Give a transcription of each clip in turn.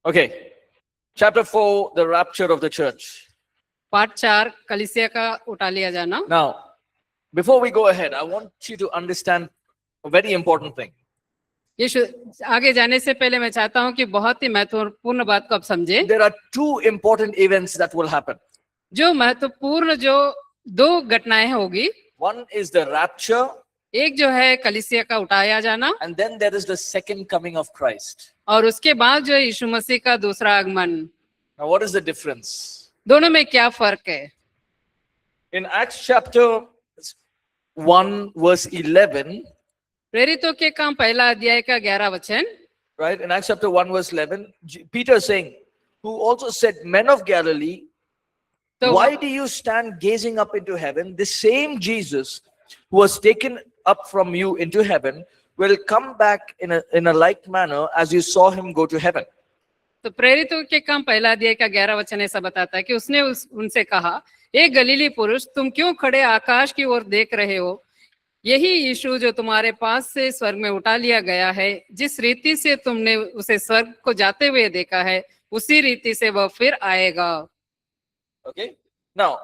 Okay. Chapter 4, the rapture of the church. पाठ 4 कलीसिया का उठा लिया जाना। Now, before we go ahead, I want you to understand a very important thing. आगे जाने से पहले मैं चाहता हूं कि बहुत ही महत्वपूर्ण बात को आप समझे। There are two important events that will happen. जो महत्वपूर्ण जो दो घटनाएं होगी, One is the rapture, एक जो है कलीसिया का उठाया जाना, and then there is the second coming of Christ. और उसके बाद जो है यीशु मसीह का दूसरा आगमन। Now, what is the difference? दोनों में क्या फर्क है? In Acts chapter 1, verse 11, प्रेरितों के काम पहला अध्याय का 11 वचन, right? In Acts chapter 1, verse 11, Peter is saying, who also said, Men of Galilee, why do you stand gazing up into heaven? The same Jesus who was taken up from you into heaven will come back in a like manner as you saw him go to heaven. तो प्रेरितों के काम पहला अध्याय का 11 वचन ऐसा बताता है कि उसने उनसे कहा, एक गलीली पुरुष, तुम क्यों खड़े आकाश की ओर देख रहे हो? यही यीशु जो तुम्हारे पास से स्वर्ग में उठा लिया गया है, जिस रीति से तुमने उसे स्वर्ग को जाते हुए देखा है, उसी रीति से वह फिर आएगा। Okay. Now,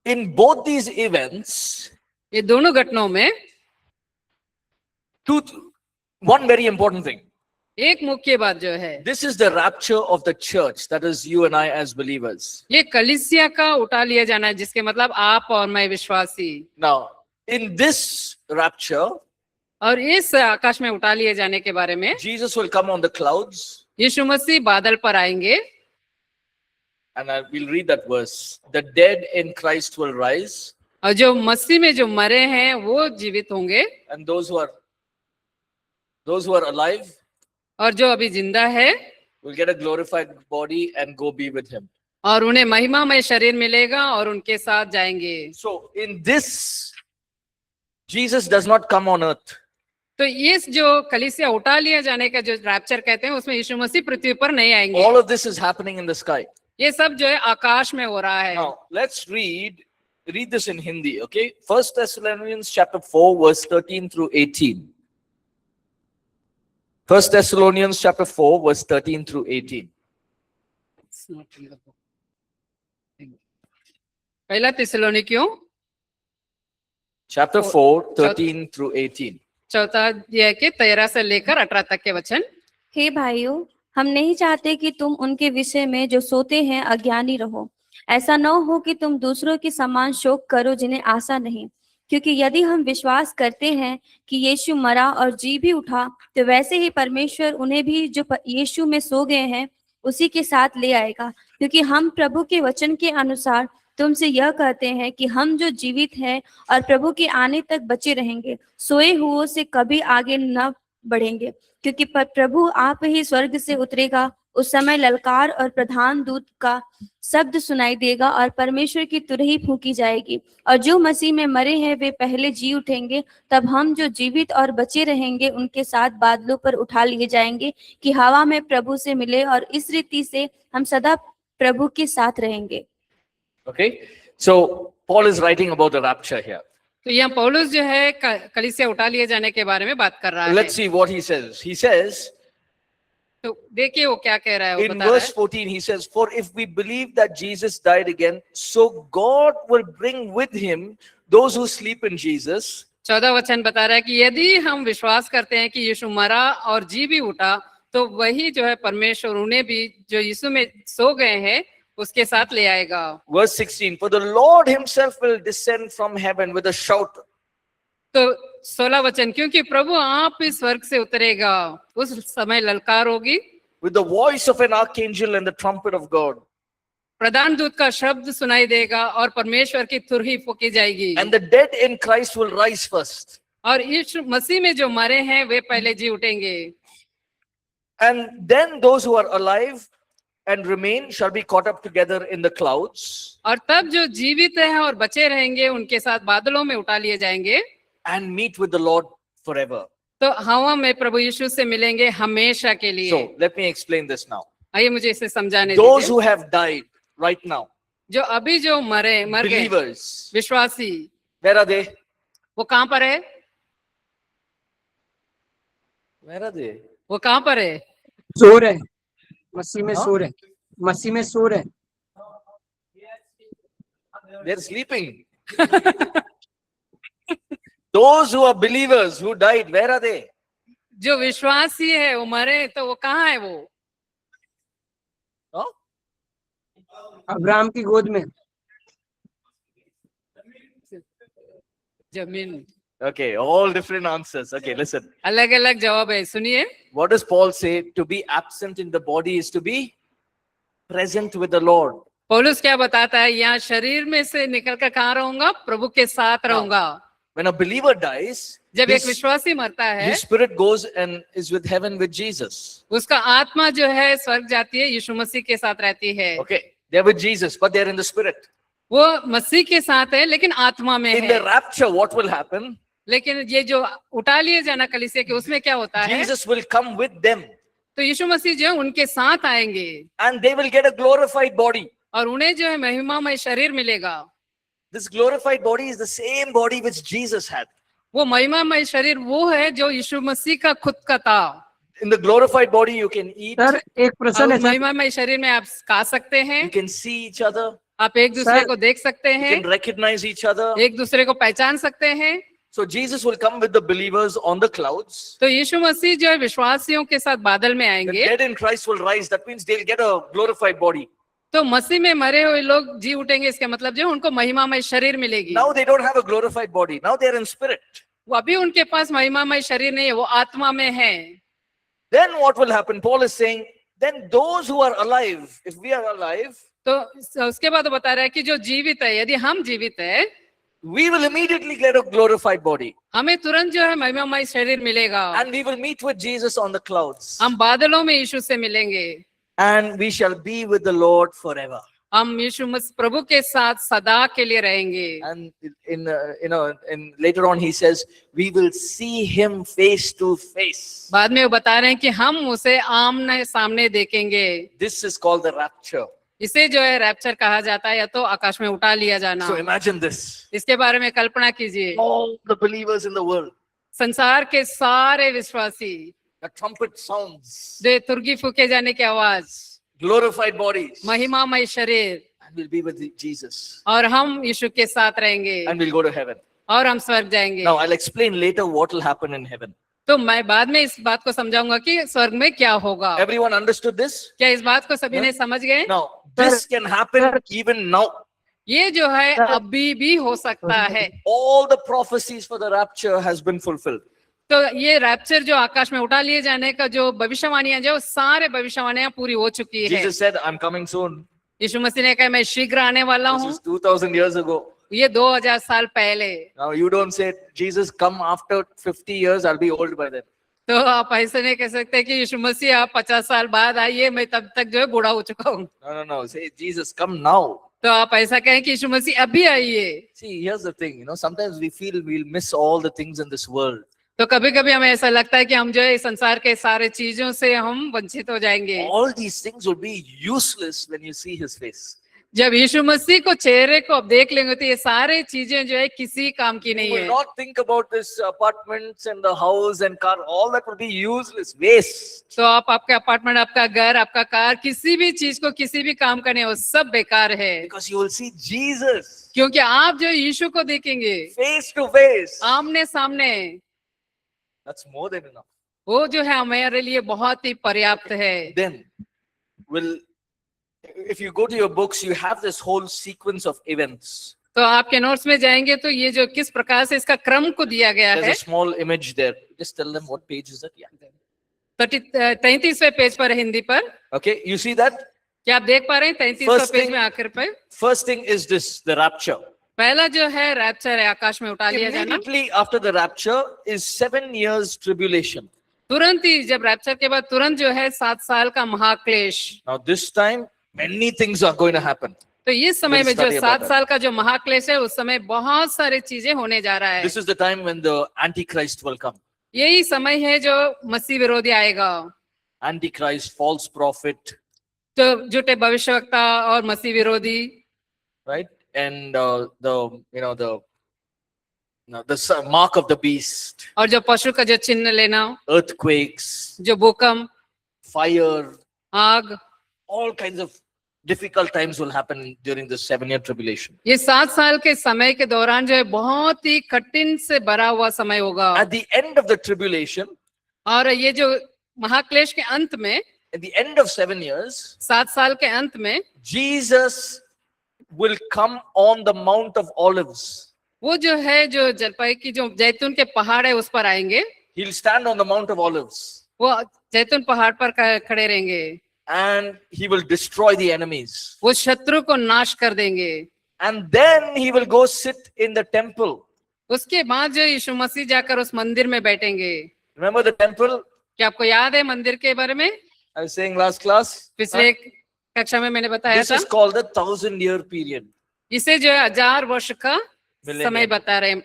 in both these events, ये दोनों घटनाओं में one very important thing. एक मुख्य बात जो है, This is the rapture of the church, that is you and I as believers. ये कलीसिया का उठा लिया जाना है, जिसके मतलब आप और मैं विश्वासी। Now, in this rapture, और इस आकाश में उठा लिए जाने के बारे में, Jesus will come on the clouds. यीशु मसीह बादल पर आएंगे, and we'll read that verse. The dead in Christ will rise, और जो मसीह में जो मरे हैं वो जीवित होंगे, and those who are alive और जो अभी जिंदा है will get a glorified body and go be with him. और उन्हें महिमामय शरीर मिलेगा और उनके साथ जाएंगे। So in this, Jesus does not come on earth. तो इस जो कलीसिया उठा लिया जाने का जो रैप्चर कहते हैं, उसमें यीशु मसीह पृथ्वी पर नहीं आएंगे। All of this is happening in the sky. ये सब जो है आकाश में हो रहा है। Now let's read this in Hindi, okay? 1 Thessalonians chapter 4, verse 13 through 18. 1 Thessalonians chapter 4, verse 13 through 18. पहला थिस्सलुनीकियों chapter 4, 13 through 18. चौथा अध्याय के 13 से लेकर 18 तक के वचन। हे भाइयों, हम नहीं चाहते कि तुम उनके विषय में जो सोते हैं अज्ञानी रहो। ऐसा न हो कि तुम दूसरों के समान शोक करो जिन्हें आशा नहीं, क्योंकि यदि हम विश्वास करते हैं कि यीशु मरा और जी भी उठा, तो वैसे ही परमेश्वर उन्हें भी जो यीशु में सो गए हैं उसी के साथ ले आएगा। क्योंकि हम प्रभु के वचन के अनुसार तुमसे यह कहते हैं कि हम जो जीवित हैं और प्रभु के आने तक बचे रहेंगे, सोए हुओं से कभी आगे न बढ़ेंगे। क्योंकि प्रभु आप ही स्वर्ग से उतरेगा, उस समय ललकार और प्रधान दूत का शब्द सुनाई देगा और परमेश्वर की तुरही फूंकी जाएगी, और जो मसीह में मरे हैं वे पहले जी उठेंगे। तब हम जो जीवित और बचे रहेंगे उनके साथ बादलों पर उठा लिए जाएंगे कि हवा में प्रभु से मिले, और इस रीति से हम सदा प्रभु के साथ रहेंगे। Okay, so Paul is writing about the rapture here. तो यहाँ पौलुस जो है कलीसिया उठा लिए जाने के बारे में बात कर रहा है। Let's see what he says. He says, तो देखिए वो क्या कह रहा है, वो in बता रहा verse है। 14, he says, For if we believe that Jesus died again, so God will bring with him those who sleep in Jesus. 14 वचन बता रहा है कि यदि हम विश्वास करते हैं कि यीशु मरा और जी भी उठा, तो वही जो है परमेश्वर उन्हें भी जो यीशु में सो गए हैं उसके साथ ले आएगा। Verse 16, For the Lord himself will descend from heaven with a shout. तो 16 वचन, क्योंकि प्रभु आप इस स्वर्ग से उतरेगा, उस समय ललकार होगी, With the voice of an archangel and the trumpet of God. प्रधान दूत का शब्द सुनाई देगा और परमेश्वर की तुरही फूंकी जाएगी। And the dead in Christ will rise first. और यीशु मसीह में जो मरे हैं वे पहले जी उठेंगे। And then those who are alive and remain shall be caught up together in the clouds. और तब जो जीवित हैं और बचे रहेंगे उनके साथ बादलों में उठा लिए जाएंगे। And meet with the Lord forever. तो हवा में प्रभु यीशु से मिलेंगे हमेशा के लिए। So let me explain this now. आइए मुझे इसे समझाने Those दीजिए। who have died right now, जो अभी जो मर गए, believers, विश्वासी, where are they? वो कहाँ पर है? Where are they? वो कहाँ पर है? सोर है, मसीह में हाँ? सोर है, मसीह में सोर है। They're sleeping. Those who are believers who died, where are they? जो विश्वासी है वो मरे तो वो कहाँ है वो? Huh? अब्राहम की गोद में। जमीन। Okay, all different answers. Okay, listen. अलग अलग जवाब है, सुनिए। What does Paul say? To be absent in the body is to be present with the Lord. पौलुस क्या बताता है? यहाँ शरीर में से निकल कर कहाँ रहूंगा? प्रभु के साथ रहूंगा। When a believer dies, जब एक his, विश्वासी मरता है, his spirit goes and is with heaven with Jesus. उसका आत्मा जो है स्वर्ग जाती है, यीशु मसीह के साथ रहती है। Okay, they're with Jesus, but they're in the spirit. वो मसीह के साथ है लेकिन आत्मा में In है। the rapture, what will happen? लेकिन ये जो उठा लिए जाना कलीसिया के, उसमें क्या होता है? Jesus will come with them तो यीशु मसीह जो है उनके साथ आएंगे and they will get a glorified body. और उन्हें जो है महिमामय शरीर मिलेगा। This glorified body is the same body which Jesus had. वो महिमामय शरीर वो है जो यीशु मसीह का खुद का था। In the glorified body, you can eat, sir एक प्रश्न है और सर, महिमामय शरीर में आप खा सकते हैं, you can see each other, आप एक दूसरे सर, को देख सकते you हैं, can recognize each other. एक दूसरे को पहचान सकते हैं। So Jesus will come with the believers on the clouds. तो यीशु मसीह जो है विश्वासियों के साथ बादल में The आएंगे। dead in Christ will rise. That means they'll get a glorified body. तो मसीह में मरे हुए लोग जी उठेंगे, इसका मतलब जो है उनको महिमामय शरीर मिलेगी। Now they don't have a glorified body. Now they're in spirit. वो अभी उनके पास महिमामय शरीर नहीं है, वो आत्मा में है। Then what will happen? Paul is saying, then those who are alive, if we are alive, तो उसके बाद वो बता रहा है कि जो जीवित है, यदि हम जीवित है, we will immediately get a glorified body. हमें तुरंत जो है महिमामय शरीर मिलेगा And we will meet with Jesus on the clouds. हम बादलों में यीशु से मिलेंगे। And we shall be with the Lord forever. हम यीशु मसीह प्रभु के साथ सदा के लिए रहेंगे। And in later on he says, we will see him face to face. बाद में वो बता रहे हैं कि हम उसे आमने सामने देखेंगे। This is called the rapture. इसे जो है रैप्चर कहा जाता है, या तो आकाश में उठा लिया जाना। So imagine this. इसके बारे में कल्पना कीजिए, All the believers in the world, संसार के सारे विश्वासी, the trumpet sounds, जो तुर्गी फूके जाने की आवाज, glorified bodies, महिमामय शरीर, and we'll be with Jesus. और हम यीशु के साथ रहेंगे And we'll go to heaven. और हम स्वर्ग जाएंगे। Now I'll explain later what will happen in heaven. तो मैं बाद में इस बात को समझाऊंगा कि स्वर्ग में क्या होगा। Everyone understood this? क्या इस बात को सभी ने समझ गए? Now, this can happen even now. ये जो है अभी भी हो सकता है। All the prophecies for the rapture has been fulfilled. तो ये रैप्चर जो आकाश में उठा लिए जाने का जो भविष्यवाणियां, जो सारे भविष्यवाणियां पूरी हो चुकी है। Jesus said, I'm coming soon. यीशु मसीह ने कहा मैं शीघ्र आने वाला This हूँ। is 2000 years ago. ये 2000 साल पहले। Now you don't say, Jesus, come after 50 years, I'll be old by then. तो आप ऐसे नहीं कह सकते कि यीशु मसीह आप 50 साल बाद आइए, मैं तब तक जो है बूढ़ा हो चुका हूँ। No. Say, Jesus, come now. तो आप ऐसा कहें कि यीशु मसीह अभी आइए। See, here's the thing, sometimes we feel we'll miss all the things in this world. तो कभी कभी हमें ऐसा लगता है कि हम जो है इस संसार के सारे चीजों से हम वंचित हो जाएंगे। All these things will be useless when you see his face. जब यीशु मसीह को चेहरे को आप देख लेंगे तो ये सारे चीजें जो है किसी काम की You नहीं will है। not think about this apartments and the house and car. All that will be useless, waste. तो आप आपका अपार्टमेंट, आपका घर, आपका कार, किसी भी चीज को किसी भी काम करने वो सब बेकार है, Because you will see Jesus क्योंकि आप जो यीशु को देखेंगे face to face. आमने सामने, That's more than enough. वो जो है हमारे लिए बहुत ही पर्याप्त है। Then, if you go to your books, you have this whole sequence of events. तो आपके नोट्स में जाएंगे तो ये जो किस प्रकार से इसका क्रम को दिया गया There's है। a small image there. Just tell them what page is it. Yeah. 33वें पेज पर है हिंदी पर। Okay, you see that? क्या आप देख पा रहे हैं? 33वें First पेज thing- में आखिर पे First thing is this, the rapture. पहला जो है रैप्चर है, आकाश में उठा लिया जाना। Immediately after the rapture is 7 years tribulation. तुरंत ही जब रैप्चर के बाद तुरंत जो है 7 साल का महाक्लेश। Now this time, many things are going to happen. तो इस समय We'll में जो study about 7 that. साल का जो महाक्लेश है, उस समय बहुत सारी चीजें होने जा रहा है। This is the time when the Antichrist will come. यही समय है जो मसीह विरोधी आएगा। Antichrist, false prophet, तो झूठे भविष्यवक्ता और मसीह विरोधी, right? And the mark of the beast, और जो पशु का जो चिन्ह लेना, earthquakes, जो भूकंप, fire, आग, all kinds of difficult times will happen during this 7-year tribulation. ये 7 साल के समय के दौरान जो है बहुत ही कठिन से भरा हुआ समय होगा। At the end of the tribulation, और ये जो महाक्लेश के अंत में, at the end of 7 years, 7 साल के अंत में, Jesus will come on the Mount of Olives. वो जो है जो जलपाई की जो जैतून के पहाड़ है उस पर आएंगे। He'll stand on the Mount of Olives वो जैतून पहाड़ पर खड़े रहेंगे and he will destroy the enemies. वो शत्रु को नाश कर देंगे। And then he will go sit in the temple. उसके बाद जो यीशु मसीह जाकर उस मंदिर में बैठेंगे। Remember the temple? क्या आपको याद है मंदिर के बारे में? I was saying last class. पिछले कक्षा में मैंने बताया This था। is called the 1000-year period. इसे जो है 1000 वर्ष का Millennium. समय बता रहे हैं।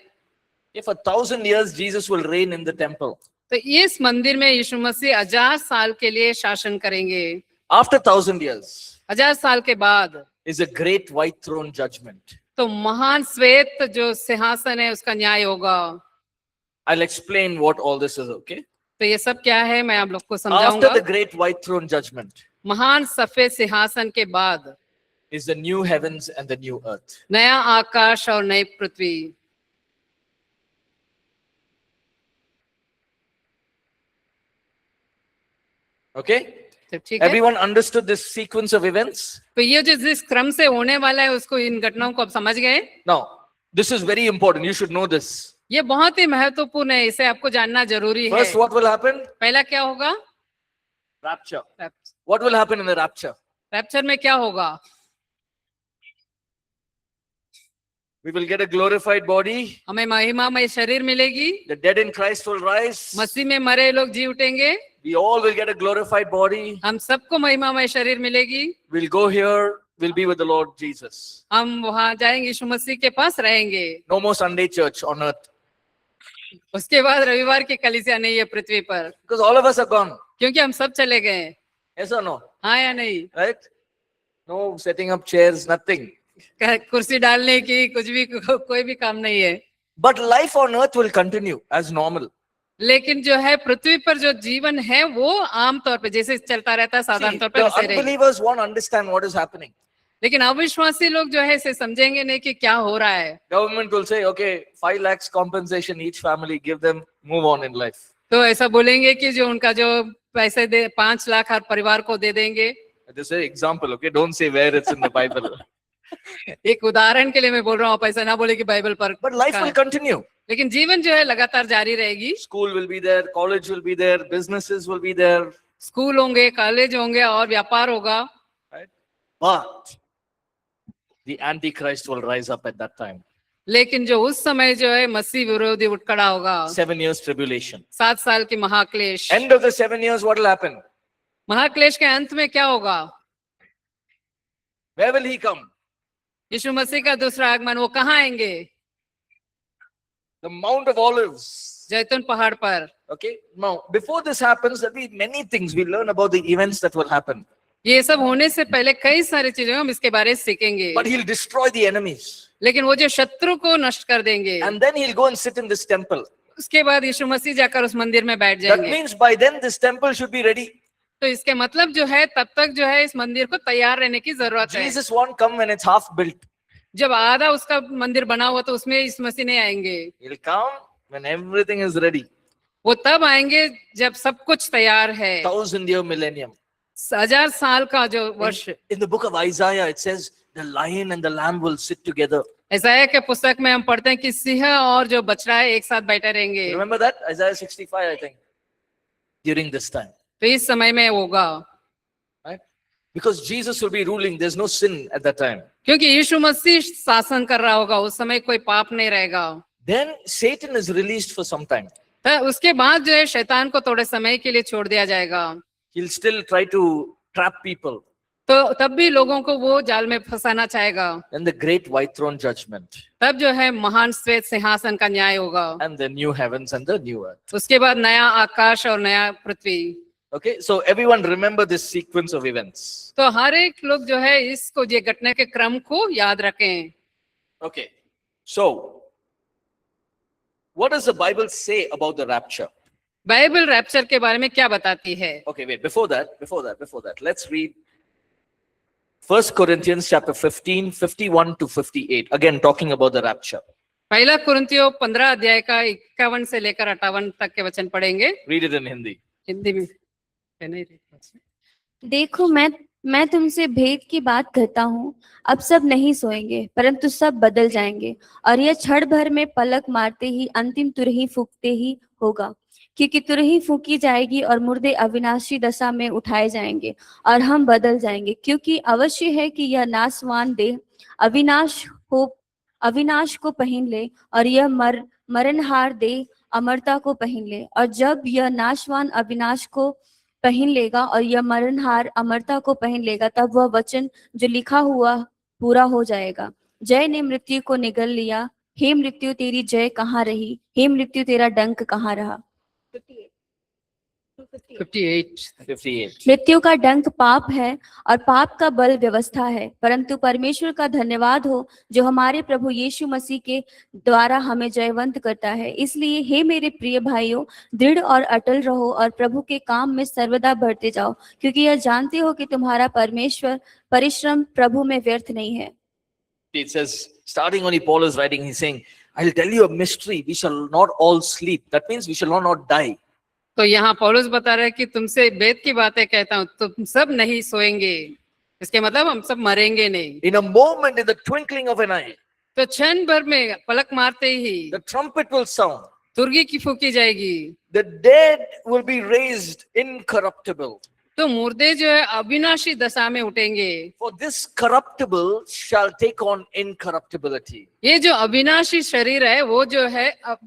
If for 1000 years Jesus will reign in the temple. तो इस मंदिर में यीशु मसीह 1000 साल के लिए शासन करेंगे। After 1000 years 1000 साल के बाद is a great white throne judgment. तो महान श्वेत जो सिंहासन है उसका न्याय होगा। I'll explain what all this is, okay? तो ये सब क्या है मैं आप लोग को After समझाऊंगा। the great white throne judgment महान सफेद सिंहासन के बाद is the new heavens and the new earth. नया आकाश और नई पृथ्वी। Okay? तो ठीक है। Everyone understood this sequence of events? तो ये जो जिस क्रम से होने वाला है उसको इन घटनाओं को आप समझ गए। Now, this is very important. You should know this. ये बहुत ही महत्वपूर्ण है, इसे आपको जानना जरूरी है। First, what will happen? पहला क्या होगा? Rapture. What will happen in the rapture? Rapture में क्या होगा? We will get a glorified body. हमें महिमामय शरीर मिलेगी। The dead in Christ will rise. मसीह में मरे लोग जी उठेंगे। We all will get a glorified body. हम सबको महिमामय शरीर मिलेगी। We'll go here. We'll be with the Lord Jesus. हम वहां जाएंगे, यीशु मसीह के पास रहेंगे। No more Sunday church on earth. उसके बाद रविवार की कलीसिया नहीं है पृथ्वी पर, Because all of us are gone. क्योंकि हम सब चले गए। Yes or no? हाँ या नहीं? Right? No setting up chairs, nothing. कुर्सी डालने की कुछ भी कोई भी काम नहीं है। But life on earth will continue as normal. लेकिन जो है पृथ्वी पर जो जीवन है वो आमतौर पे जैसे चलता रहता है, साधारण See, तौर पे the वैसे रहेगा। unbelievers won't understand what is happening. लेकिन अविश्वासी लोग जो है इसे समझेंगे नहीं कि क्या हो रहा है। Government will say, okay, 5 lakhs compensation each family, give them, move on in life. तो ऐसा बोलेंगे कि जो उनका जो पैसे दे 5 लाख हर परिवार को दे देंगे। This is an example, okay? Don't say where it's in the Bible. एक उदाहरण के लिए मैं बोल रहा हूँ, पैसा ना बोले कि बाइबल पर। But life will continue. लेकिन जीवन जो है लगातार जारी रहेगी। School will be there, college will be there, businesses will be there. School होंगे, कॉलेज होंगे और व्यापार होगा। Right? But the Antichrist will rise up at that time. लेकिन जो उस समय जो है मसीह विरोधी उठ खड़ा होगा। 7 years tribulation. 7 साल की महाक्लेश। End of the 7 years, what will happen? महाक्लेश के अंत में क्या होगा? Where will he come? यीशु मसीह का दूसरा आगमन, वो कहाँ आएंगे? The Mount of Olives. जैतून पहाड़ पर। Okay. Now, before this happens, there'll be many things we learn about the events that will happen. ये सब होने से पहले कई सारी चीजें हम इसके बारे में सीखेंगे। But he'll destroy the enemies. लेकिन वो जो शत्रु को नष्ट कर देंगे। And then he'll go and sit in this temple. उसके बाद यीशु मसीह जाकर उस मंदिर में बैठ That जाएंगे। means by then this temple should be ready. तो इसके मतलब जो है तब तक जो है इस मंदिर को तैयार रहने की जरूरत है। Jesus won't come when it's half built. जब आधा उसका मंदिर बना हुआ तो उसमें इस मसीह नहीं आएंगे। He'll come when everything is ready. वो तब आएंगे जब सब कुछ तैयार है। 1000-year millennium. 1000 साल का जो वर्ष। In the book of Isaiah, it says the lion and the lamb will sit together. Isaiah के पुस्तक में हम पढ़ते हैं कि सिंह और जो बछड़ा है एक साथ बैठे रहेंगे। Remember that? Isaiah 65, I think. During this time. तो इस समय में होगा। Right? Because Jesus will be ruling. There's no sin at that time. क्योंकि यीशु मसीह शासन कर रहा होगा, उस समय कोई पाप नहीं रहेगा। Then Satan is released for some time. तो उसके बाद जो है शैतान को थोड़े समय के लिए छोड़ दिया जाएगा। He'll still try to trap people. तो तब भी लोगों को वो जाल में फंसाना चाहेगा। Then the great white throne judgment. तब जो है महान श्वेत सिंहासन का न्याय होगा। And the new heavens and the new earth. उसके बाद नया आकाश और नया पृथ्वी। Okay, so everyone remember this sequence of events. तो हर एक लोग जो है इसको ये घटना के क्रम को याद रखें। Okay, so what does the Bible say about the rapture? Bible rapture के बारे में क्या बताती है? Okay, wait, before that, let's read 1 Corinthians chapter 15, 51 to 58. Again, talking about the rapture. पहला कुरिन्थियों 15 अध्याय का 51 से लेकर 58 तक के वचन पढ़ेंगे। Read it in Hindi. Hindi में है नहीं? देखो मैं तुमसे भेद की बात करता हूँ, अब सब नहीं सोएंगे परंतु सब बदल जाएंगे, और यह क्षण भर में पलक मारते ही अंतिम तुरही फूंकते ही होगा, क्योंकि तुरही फूंकी जाएगी और मुर्दे अविनाशी दशा में उठाए जाएंगे और हम बदल जाएंगे, क्योंकि अवश्य है कि यह नाशवान देह अविनाश को पहन ले और यह मरणहार देह अमरता को पहन ले। और जब यह नाशवान अविनाश को पहन लेगा और यह मरणहार अमरता को पहन लेगा, तब वह वचन जो लिखा हुआ पूरा हो जाएगा, जय ने मृत्यु को निगल लिया, हे मृत्यु तेरी जय कहाँ रही, हे मृत्यु तेरा डंक कहाँ रहा। 58। मृत्यु का डंक पाप है और पाप का बल व्यवस्था है, परंतु परमेश्वर का धन्यवाद हो जो हमारे प्रभु यीशु मसीह के द्वारा हमें जयवंत करता है। इसलिए हे मेरे प्रिय भाइयों, दृढ़ और अटल रहो और प्रभु के काम में सर्वदा बढ़ते जाओ, क्योंकि यह जानते हो कि तुम्हारा परिश्रम प्रभु में व्यर्थ नहीं है। It says, starting only Paul is writing, he's saying, I'll tell you a mystery. We shall not all sleep. That means we shall not die. तो यहाँ पौलुस बता रहा है कि तुमसे वेद की बातें कहता हूँ, तुम सब नहीं सोएंगे, इसके मतलब हम सब मरेंगे नहीं। In a moment, in the twinkling of an eye, तो क्षण भर में पलक मारते ही the trumpet will sound. तुरगी की फूकी जाएगी, The dead will be raised incorruptible. तो मुर्दे जो है अविनाशी दशा में उठेंगे। For this corruptible shall take on incorruptibility. ये जो अविनाशी शरीर है वो जो है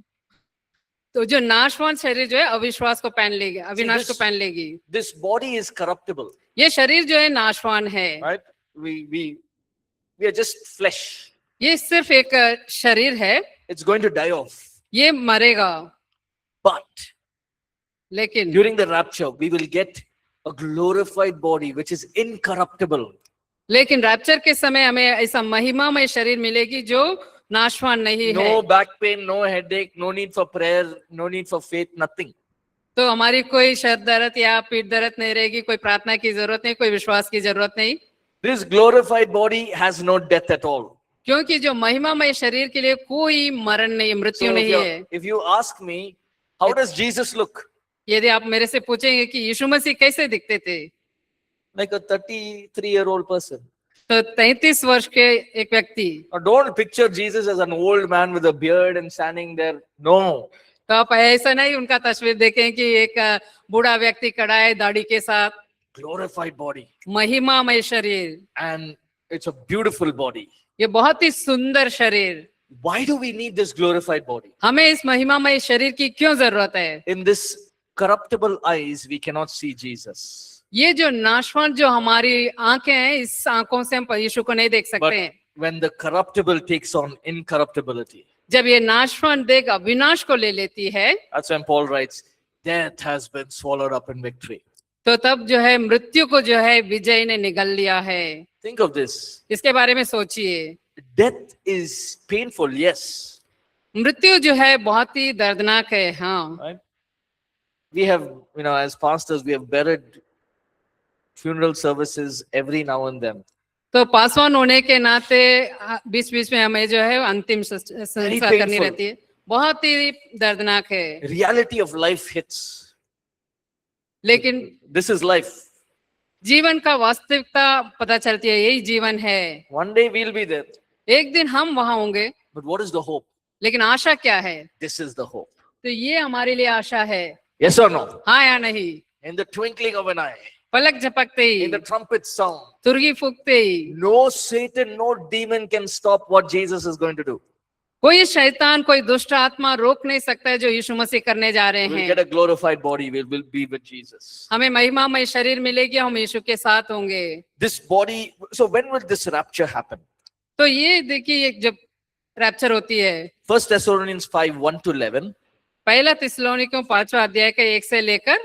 तो जो नाशवान शरीर जो है अविश्वास को पहन लेगी, अविनाश को पहन लेगी। This body is corruptible, ये शरीर जो है नाशवान है, right? We are just flesh. ये सिर्फ एक शरीर है, It's going to die off. ये मरेगा। But लेकिन during the rapture, we will get a glorified body which is incorruptible. लेकिन रैप्चर के समय हमें ऐसा महिमामय शरीर मिलेगी जो नाशवान नहीं है। No back pain, no headache, no need for prayer, no need for faith, nothing. तो हमारी कोई सर दर्द या पीठ दर्द नहीं रहेगी, कोई प्रार्थना की जरूरत नहीं, कोई विश्वास की जरूरत नहीं। This glorified body has no death at all. क्योंकि जो महिमामय शरीर के लिए कोई मरण नहीं, मृत्यु नहीं है। If you ask me, how does Jesus look? यदि आप मेरे से पूछेंगे कि यीशु मसीह कैसे दिखते थे, Like a 33-year-old person. तो 33 वर्ष के एक व्यक्ति। Now don't picture Jesus as an old man with a beard and standing there. No. तो आप ऐसा नहीं उनका तस्वीर देखें कि एक बूढ़ा व्यक्ति खड़ा है दाढ़ी के साथ। Glorified body. महिमामय शरीर, And it's a beautiful body. ये बहुत ही सुंदर शरीर। Why do we need this glorified body? हमें इस महिमामय शरीर की क्यों जरूरत है? In this corruptible eyes, we cannot see Jesus. ये जो नाशवान जो हमारी आंखें हैं, इस आंखों से हम यीशु को नहीं देख सकते But हैं। when the corruptible takes on incorruptibility, जब ये नाशवान देख अविनाश को ले लेती है, that's when Paul writes, death has been swallowed up in victory. तो तब जो है मृत्यु को जो है विजय ने निगल लिया है। Think of this. इसके बारे में सोचिए। Death is painful, yes. मृत्यु जो है बहुत ही दर्दनाक है। हाँ, Right? We have, as pastors, we have buried funeral services every now and then. तो पासवान होने के नाते बीच बीच में हमें जो है अंतिम संस्कार करनी रहती है। बहुत ही दर्दनाक है। Reality of life hits. लेकिन This is life. जीवन का वास्तविकता पता चलती है, यही जीवन है। One day we'll be there. एक दिन हम वहां होंगे, But what is the hope? लेकिन आशा क्या है? This is the hope. तो ये हमारे लिए आशा है। Yes or no? हाँ या नहीं? In the twinkling of an eye, पलक झपकते ही, in the trumpet sound, तुरगी फूकते he, no Satan, no demon can stop what Jesus is going to do. कोई शैतान, कोई दुष्ट आत्मा रोक नहीं सकता है जो यीशु मसीह करने जा रहे We'll हैं। get a glorified body. We'll be with Jesus. हमें महिमामय शरीर मिलेगी, हम यीशु के साथ होंगे। This body. So when will this rapture happen? तो ये देखिए जब रैप्चर होती है, 1 Thessalonians 5:1-11. पहला थिस्सलुनीकियों 5वां अध्याय के 1 से लेकर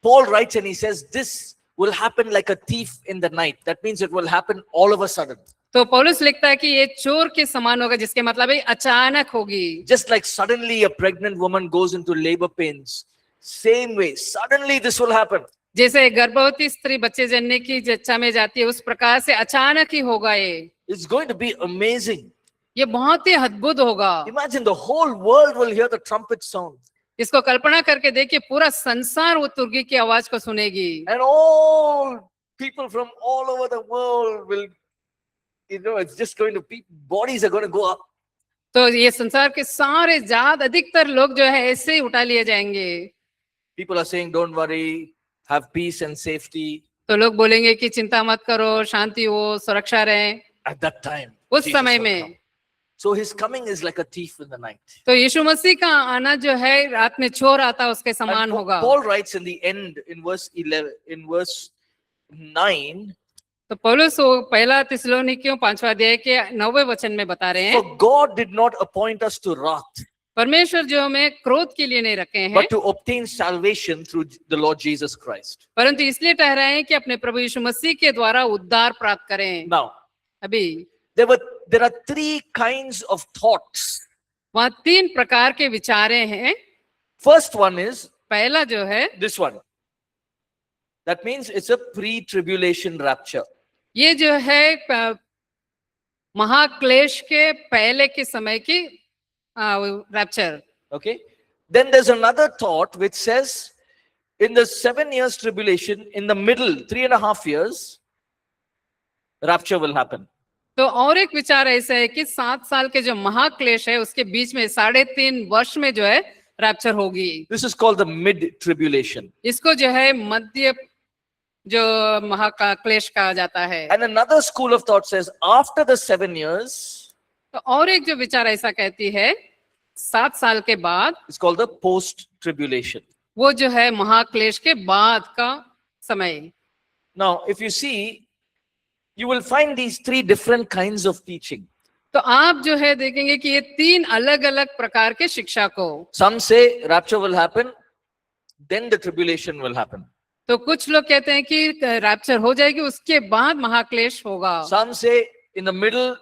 Paul writes and he says, this will happen like a thief in the night. That means it will happen all of a sudden. तो पौलुस लिखता है कि ये चोर के समान होगा, जिसके मतलब है अचानक होगी। Just like suddenly a pregnant woman goes into labor pains Same way, suddenly this will happen. जैसे गर्भवती स्त्री बच्चे जनने की इच्छा में जाती है, उस प्रकार से अचानक ही होगा ये। It's going to be amazing. ये बहुत ही अद्भुत होगा। Imagine the whole world will hear the trumpet sound. इसको कल्पना करके देखिए, पूरा संसार वो तुर्की की आवाज को सुनेगी And all people from all over the world will, it's just going to be, bodies are going to go up. तो ये संसार के सारे जात अधिकतर लोग जो है ऐसे ही उठा लिए जाएंगे। People are saying, don't worry, have peace and safety. तो लोग बोलेंगे कि चिंता मत करो, शांति हो, सुरक्षा रहे। At that time, उस Jesus समय will में come. So his coming is like a thief in the night. तो यीशु मसीह का आना जो है रात में चोर आता उसके And समान होगा। Paul writes in the end, in verse 11, in verse 9, तो पौलुस वो पहला थिस्सलुनीकियों 5वां अध्याय के 9वें वचन में बता रहे हैं, for God did not appoint us to wrath, परमेश्वर जो हमें क्रोध के लिए नहीं रखे हैं, but to obtain salvation through the Lord Jesus Christ. परंतु इसलिए ठहराए हैं कि अपने प्रभु यीशु मसीह के द्वारा उद्धार प्राप्त करें। Now, अभी there are three kinds of thoughts. वहाँ 3 प्रकार के विचारे हैं। First one is पहला जो है this one. That means it's a pre-tribulation rapture. ये जो है महाक्लेश के पहले के समय की rapture. Okay. Then there's another thought which says, in the 7 years tribulation, in the middle, 3.5 years, rapture will happen. तो और एक विचार ऐसा है कि 7 साल के जो महाक्लेश है उसके बीच में 3.5 वर्ष में जो है रैप्चर होगी। This is called the mid-tribulation. इसको जो है मध्य जो महाक्लेश कहा जाता है। And another school of thought says, after the 7 years, तो और एक जो विचार ऐसा कहती है 7 साल के बाद, it's called the post-tribulation. वो जो है महाक्लेश के बाद का समय। Now, if you see, you will find these 3 different kinds of teaching. तो आप जो है देखेंगे कि ये 3 अलग अलग प्रकार के शिक्षा को, Some say rapture will happen, then the tribulation will happen. तो कुछ लोग कहते हैं कि रैप्चर हो जाएगी उसके बाद महाक्लेश होगा। Some say in the middle,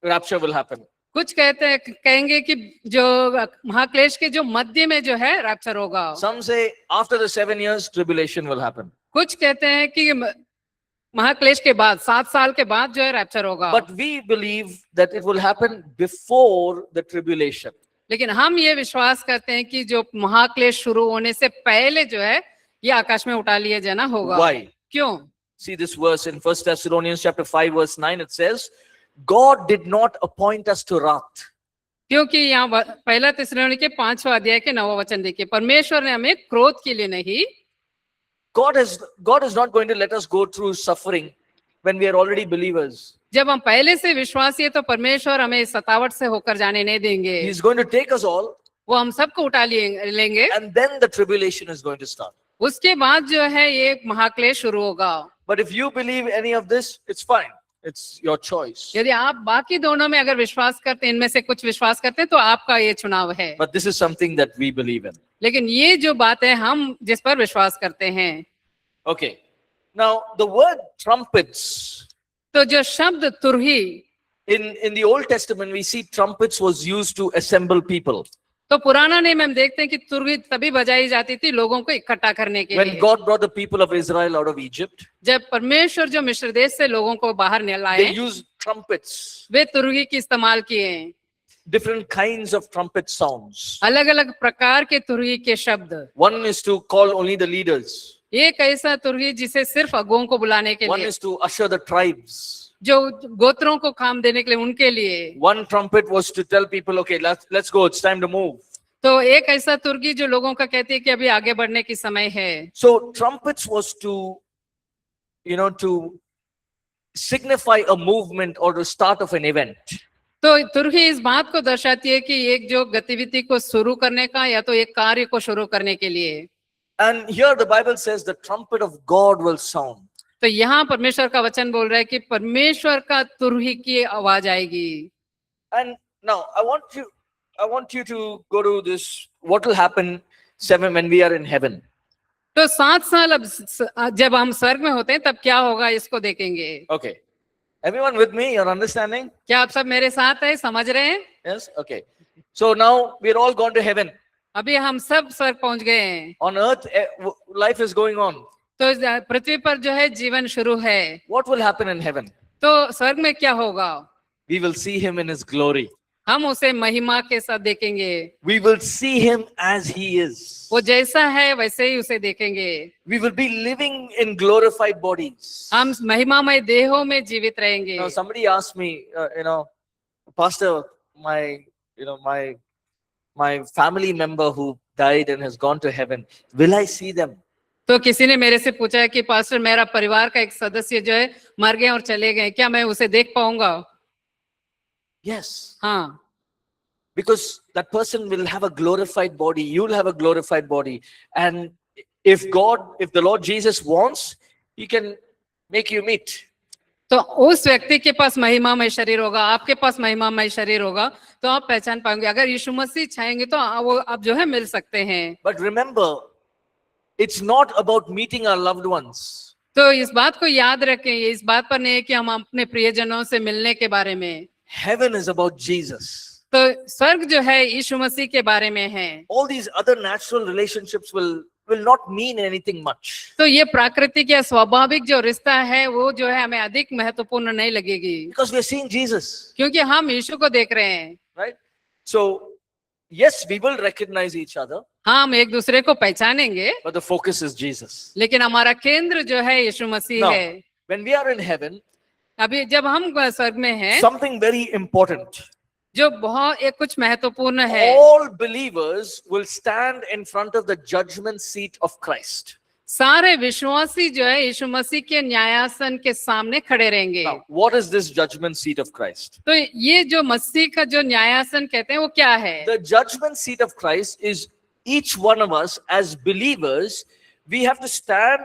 rapture will happen. कुछ कहेंगे कि जो महाक्लेश के जो मध्य में जो है रैप्चर होगा। Some say after the 7 years, tribulation will happen. कुछ कहते हैं कि महाक्लेश के बाद 7 साल के बाद जो है रैप्चर होगा। But we believe that it will happen before the tribulation. लेकिन हम ये विश्वास करते हैं कि जो महाक्लेश शुरू होने से पहले जो है ये आकाश में उठा लिए जाना होगा। Why? क्यों? See this verse in 1 Thessalonians chapter 5 verse 9, it says, God did not appoint us to wrath. क्योंकि यहाँ पहला थिस्सलुनीके 5वां अध्याय के 9वां वचन देखिए, परमेश्वर ने हमें क्रोध के लिए नहीं, God is not going to let us go through suffering when we are already believers. जब हम पहले से विश्वासी है तो परमेश्वर हमें सतावट से होकर जाने नहीं देंगे। He's going to take us all, वो हम सबको उठा लेंगे, and then the tribulation is going to start. उसके बाद जो है ये महाक्लेश शुरू होगा। But if you believe any of this, it's fine. It's your choice. यदि आप बाकी दोनों में अगर विश्वास करते हैं, इनमें से कुछ विश्वास करते हैं तो आपका ये चुनाव है। But this is something that we believe in. लेकिन ये जो बात है हम जिस पर विश्वास करते हैं। Okay. Now, the word trumpets, तो जो शब्द तुरही, in the Old Testament, we see trumpets was used to assemble people. तो पुराना नियम हम देखते हैं कि तुरही तभी बजाई जाती थी लोगों को इकट्ठा करने के When लिए। God brought the people of Israel out of Egypt, जब परमेश्वर जो मिस्र देश से लोगों को बाहर they लाए, used trumpets, वे तुरही की इस्तेमाल किए। different kinds of trumpet sounds. अलग अलग प्रकार के तुरही के शब्द। One is to call only the leaders. एक ऐसा तुरही जिसे सिर्फ अगुओं को बुलाने के One लिए, is to usher the tribes. जो गोत्रों को काम देने के लिए, उनके लिए। One trumpet was to tell people, okay, let's go, it's time to move. तो एक ऐसा तुर्की जो लोगों का कहती है कि अभी आगे बढ़ने की समय है। So trumpets was to, to signify a movement or the start of an event. तो तुर्की इस बात को दर्शाती है कि एक जो गतिविधि को शुरू करने का या तो एक कार्य को शुरू करने के लिए। And here the Bible says the trumpet of God will sound. तो यहाँ परमेश्वर का वचन बोल रहा है कि परमेश्वर का तुरही की आवाज आएगी। And now I want you to go to this, what will happen when we are in heaven. तो 7 साल अब जब हम स्वर्ग में होते हैं तब क्या होगा इसको देखेंगे। Okay. Everyone with me? You're understanding? क्या आप सब मेरे साथ है, समझ रहे हैं? Yes? Okay. So now we're all gone to heaven. अभी हम सब स्वर्ग पहुंच गए हैं, On earth, life is going on. तो पृथ्वी पर जो है जीवन शुरू है, What will happen in heaven? तो स्वर्ग में क्या होगा? We will see him in his glory. हम उसे महिमा के साथ देखेंगे, We will see him as he is. वो जैसा है वैसे ही उसे देखेंगे। We will be living in glorified bodies. हम महिमामय देहों में जीवित रहेंगे। Now, somebody asked me, Pastor, my family member who died and has gone to heaven, will I see them? तो किसी ने मेरे से पूछा है कि पास्टर, मेरा परिवार का एक सदस्य जो है मर गए और चले गए, क्या मैं उसे देख पाऊंगा? Yes. हाँ, Because that person will have a glorified body. You'll have a glorified body. And if the Lord Jesus wants, he can make you meet. तो उस व्यक्ति के पास महिमामय शरीर होगा, आपके पास महिमामय शरीर होगा, तो आप पहचान पाएंगे। अगर यीशु मसीह चाहेंगे तो वो आप जो है मिल सकते हैं। But remember, it's not about meeting our loved ones. तो इस बात को याद रखें, ये इस बात पर नहीं है कि हम अपने प्रियजनों से मिलने के बारे में। Heaven is about Jesus. तो स्वर्ग जो है यीशु मसीह के बारे में है। All these other natural relationships will not mean anything much. तो ये प्राकृतिक या स्वाभाविक जो रिश्ता है वो जो है हमें अधिक महत्वपूर्ण नहीं लगेगी, Because we are seeing Jesus. क्योंकि हम यीशु को देख रहे हैं। Right? So, yes, we will recognize each other, हाँ, हम एक दूसरे को पहचानेंगे, but the focus is Jesus. लेकिन हमारा केंद्र जो है यीशु मसीह Now, है। when we are in heaven, अभी जब हम स्वर्ग में हैं, something very important. जो बहुत एक कुछ महत्वपूर्ण है, All believers will stand in front of the judgment seat of Christ. सारे विश्वासी जो है यीशु मसीह के न्यायासन के सामने खड़े रहेंगे। Now, what is this judgment seat of Christ? तो ये जो मसीह का जो न्यायासन कहते हैं वो क्या है? The judgment seat of Christ is each one of us as believers, we have to stand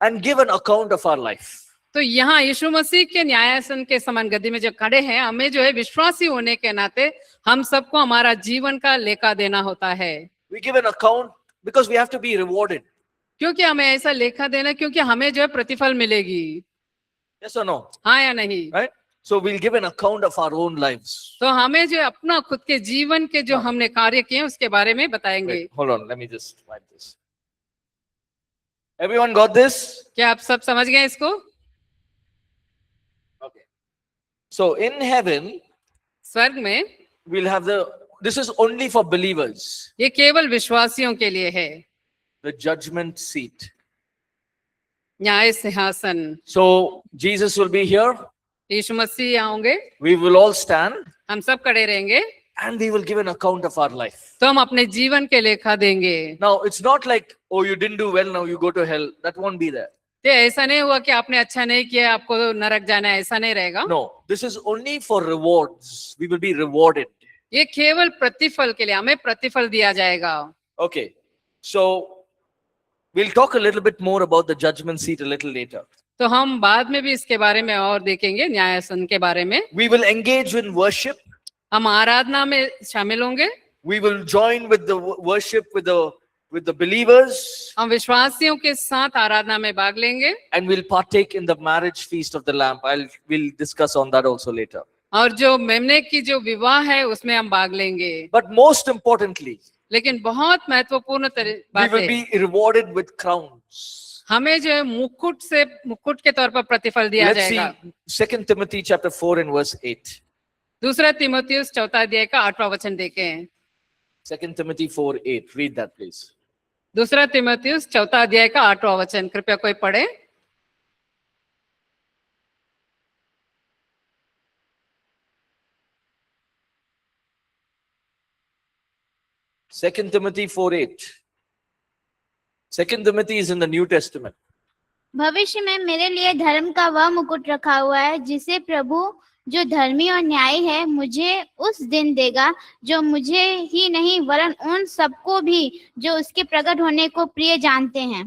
and give an account of our life. तो यहाँ यीशु मसीह के न्यायासन के समान गद्दी में जो खड़े हैं, हमें जो है विश्वासी होने के नाते हम सबको हमारा जीवन का लेखा देना होता है। We give an account because we have to be rewarded. क्योंकि हमें ऐसा लेखा देना, क्योंकि हमें जो है प्रतिफल मिलेगी। Yes or no? हाँ या नहीं? Right? So we'll give an account of our own lives. तो हमें जो अपना खुद के जीवन के जो हमने कार्य किए उसके बारे में बताएंगे। Wait, hold on, let me just wipe this. Everyone got this? क्या आप सब समझ गए इसको? Okay. So in heaven, स्वर्ग में we'll have this is only for believers, ये केवल विश्वासियों के लिए है, the judgment seat. न्याय सिंहासन। So Jesus will be here, यीशु मसीह यहाँ होंगे, we will all stand, हम सब खड़े रहेंगे, and we will give an account of our life. तो हम अपने जीवन के लेखा देंगे। Now, it's not like, oh, you didn't do well, now you go to hell. That won't be there. तो ऐसा नहीं हुआ कि आपने अच्छा नहीं किया, आपको नरक जाना है, ऐसा नहीं रहेगा। No, this is only for rewards. We will be rewarded. ये केवल प्रतिफल के लिए, हमें प्रतिफल दिया जाएगा। Okay, so we'll talk a little bit more about the judgment seat a little later. तो हम बाद में भी इसके बारे में और देखेंगे, न्यायासन के बारे में। We will engage in worship. हम आराधना में शामिल होंगे, We will join with the worship with the believers, हम विश्वासियों के साथ आराधना में भाग लेंगे, and we'll partake in the marriage feast of the Lamb. We'll discuss on that also later. और जो मेमने की जो विवाह है उसमें हम भाग लेंगे। But most importantly, लेकिन बहुत महत्वपूर्ण we बात will है, be rewarded with crowns. हमें जो है मुकुट के तौर पर प्रतिफल दिया Let's जाएगा। see 2 Timothy chapter 4 and verse 8. दूसरा तीमुथियुस चौथा अध्याय का 8वां वचन देखें। 2 Timothy 4:8. Read that, please. दूसरा तीमुथियुस चौथा अध्याय का 8वां वचन, कृपया कोई पढ़े। Second Timothy 4:8. 2 Timothy is in the New Testament. भविष्य में मेरे लिए धर्म का वह मुकुट रखा हुआ है जिसे प्रभु जो धर्मी और न्यायी है मुझे उस दिन देगा, जो मुझे ही नहीं वरन उन सबको भी जो उसके प्रकट होने को प्रिय जानते हैं।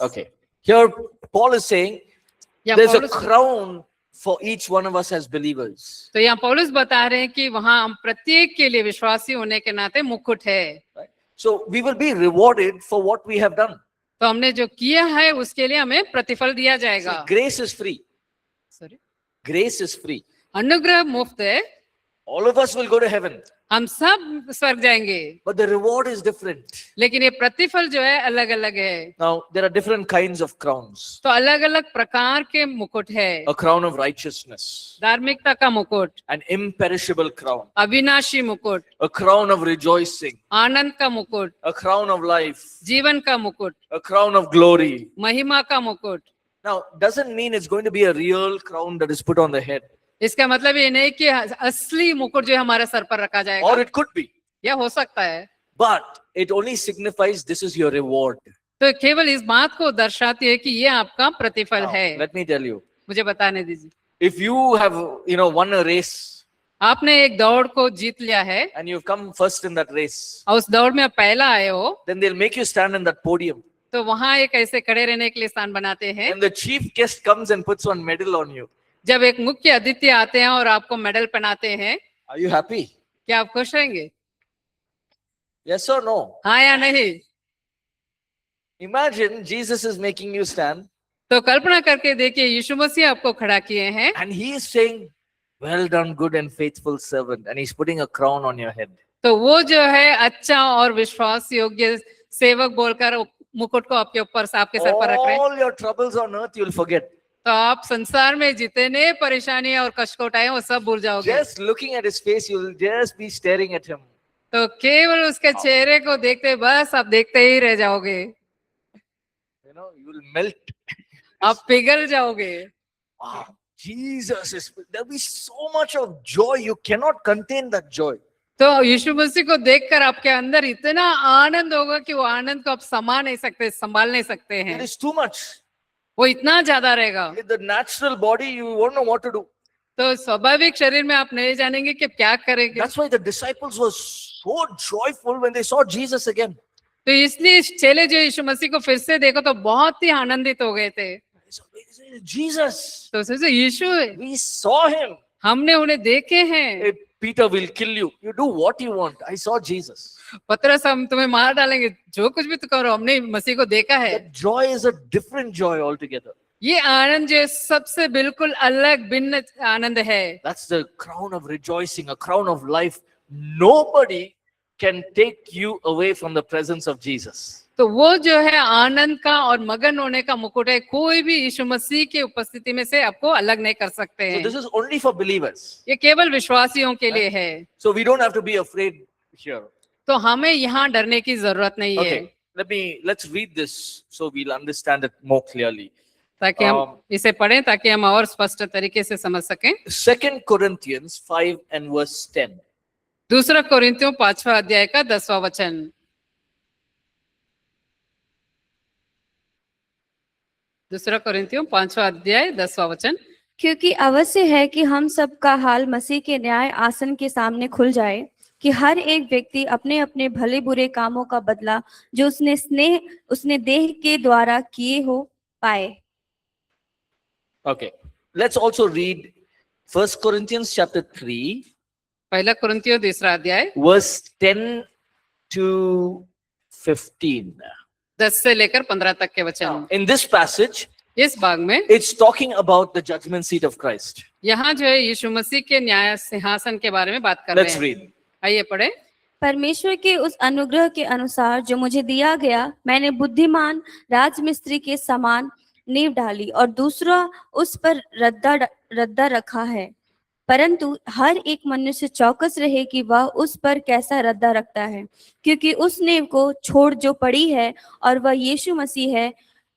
Okay. Here Paul is saying या there's a पौलुस crown for each one of us as believers. तो यहाँ पौलुस बता रहे हैं कि वहां हम प्रत्येक के लिए विश्वासी होने के नाते मुकुट है। Right? So we will be rewarded for what we have done. तो हमने जो किया है उसके लिए हमें प्रतिफल दिया See, जाएगा। grace is free. Sorry, Grace is free. अनुग्रह मुफ्त है, All of us will go to heaven. हम सब स्वर्ग जाएंगे, but the reward is different. लेकिन ये प्रतिफल जो है अलग अलग है। Now, there are different kinds of crowns. तो अलग अलग प्रकार के मुकुट है। A crown of righteousness, धार्मिकता का मुकुट, an imperishable crown, अविनाशी मुकुट, a crown of rejoicing, आनंद का मुकुट, a crown of life, जीवन का मुकुट, a crown of glory. महिमा का मुकुट। Now, doesn't mean it's going to be a real crown that is put on the head, इसका मतलब ये नहीं कि असली मुकुट जो है हमारे सर पर रखा or जाएगा, it could be, यह हो सकता है, but it only signifies this is your reward. तो केवल इस बात को दर्शाती है कि ये आपका प्रतिफल Now, है। let me tell you, मुझे बताने दीजिए, if you have, won a race आपने एक दौड़ को जीत लिया है and you've come first in that race, और उस दौड़ में आप पहला आए हो, then they'll make you stand in that podium. तो वहां एक ऐसे खड़े रहने के लिए स्थान बनाते हैं। And the chief guest comes and puts one medal on you. जब एक मुख्य अतिथि आते हैं और आपको मेडल पहनाते हैं, Are you happy? क्या आप खुश रहेंगे? Yes or no? हाँ या नहीं? Imagine Jesus is making you stand तो कल्पना करके देखिए, यीशु मसीह आपको खड़ा किए हैं and he is saying, well done, good and faithful servant. And he's putting a crown on your head. तो वो जो है अच्छा और विश्वास योग्य सेवक बोलकर मुकुट को आपके ऊपर आपके सर पर रख रहे हैं। All your troubles on earth you'll forget. तो आप संसार में जितने परेशानियां और कष्ट उठाए वो सब भूल जाओगे। Just looking at his face, you'll just be staring at him. तो केवल उसके चेहरे को देखते बस आप देखते ही रह जाओगे, You'll melt. आप पिघल जाओगे। Wow, Jesus is, there'll be so much of joy. You cannot contain that joy. तो यीशु मसीह को देखकर आपके अंदर इतना आनंद होगा कि वो आनंद को आप समा नहीं सकते, संभाल नहीं सकते It हैं, is too much. वो इतना ज्यादा रहेगा। With the natural body, you won't know what to do. तो स्वाभाविक शरीर में आप नहीं जानेंगे कि क्या करेंगे। That's why the disciples were so joyful when they saw Jesus again. तो इसलिए चेले जो यीशु मसीह को फिर से देखो तो बहुत ही आनंदित हो गए थे। They said, Jesus, तो सोचे यीशु है, we saw him. हमने उन्हें देखे हैं। Hey, Peter will kill you. You do what you want. I saw Jesus. पतरस हम तुम्हें मार डालेंगे, जो कुछ भी तो करो, हमने मसीह को देखा है। That joy is a different joy altogether. ये आनंद जो है सबसे बिल्कुल अलग भिन्न आनंद है। That's the crown of rejoicing, a crown of life. Nobody can take you away from the presence of Jesus. तो वो जो है आनंद का और मगन होने का मुकुट है, कोई भी यीशु मसीह के उपस्थिति में से आपको अलग नहीं कर सकते So हैं। this is only for believers. ये केवल विश्वासियों के लिए है। So we don't have to be afraid here. तो हमें यहाँ डरने की जरूरत नहीं है, Okay, let's read this so we'll understand it more clearly. ताकि हम इसे पढ़ें ताकि हम और स्पष्ट तरीके से समझ सकें। 2 Corinthians 5 and verse 10. दूसरा कोरिन्थियों 5वां अध्याय का 10वां वचन। दूसरा कोरिन्थियों 5वां अध्याय 10वां वचन। क्योंकि अवश्य है कि हम सब का हाल मसीह के न्याय आसन के सामने खुल जाए, कि हर एक व्यक्ति अपने अपने भले बुरे कामों का बदला जो उसने देह के द्वारा किए हो पाए। Okay, let's also read 1 Corinthians chapter 3, पहला कोरिन्थियों दूसरा अध्याय verse 10 to 15. 10 से लेकर 15 तक के वचन। In this passage, इस भाग में it's talking about the judgment seat of Christ. यहाँ जो है यीशु मसीह के न्याय सिंहासन के बारे में बात कर रहे Let's हैं। read. आइए पढ़े। परमेश्वर के उस अनुग्रह के अनुसार जो मुझे दिया गया, मैंने बुद्धिमान राजमिस्त्री के समान नींव डाली और दूसरा उस पर रद्दा रखा है। परंतु हर एक मनुष्य चौकस रहे कि वह उस पर कैसा रद्दा रखता है, क्योंकि उस नींव को छोड़ जो पड़ी है और वह यीशु मसीह है,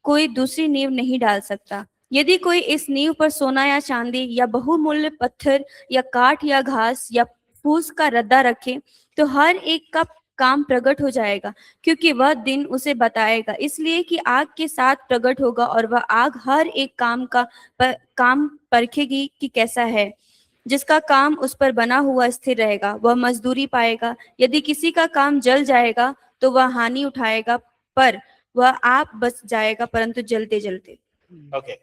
कोई दूसरी नींव नहीं डाल सकता। यदि कोई इस नींव पर सोना या चांदी या बहुमूल्य पत्थर या काठ या घास या फूस का रद्दा रखे, तो हर एक का काम प्रकट हो जाएगा, क्योंकि वह दिन उसे बताएगा। इसलिए कि आग के साथ प्रकट होगा और वह आग हर एक काम परखेगी कि कैसा है। जिसका काम उस पर बना हुआ स्थिर रहेगा वह मजदूरी पाएगा। यदि किसी का काम जल जाएगा तो वह हानि उठाएगा, पर वह आप बच जाएगा, परंतु जलते जलते। Okay,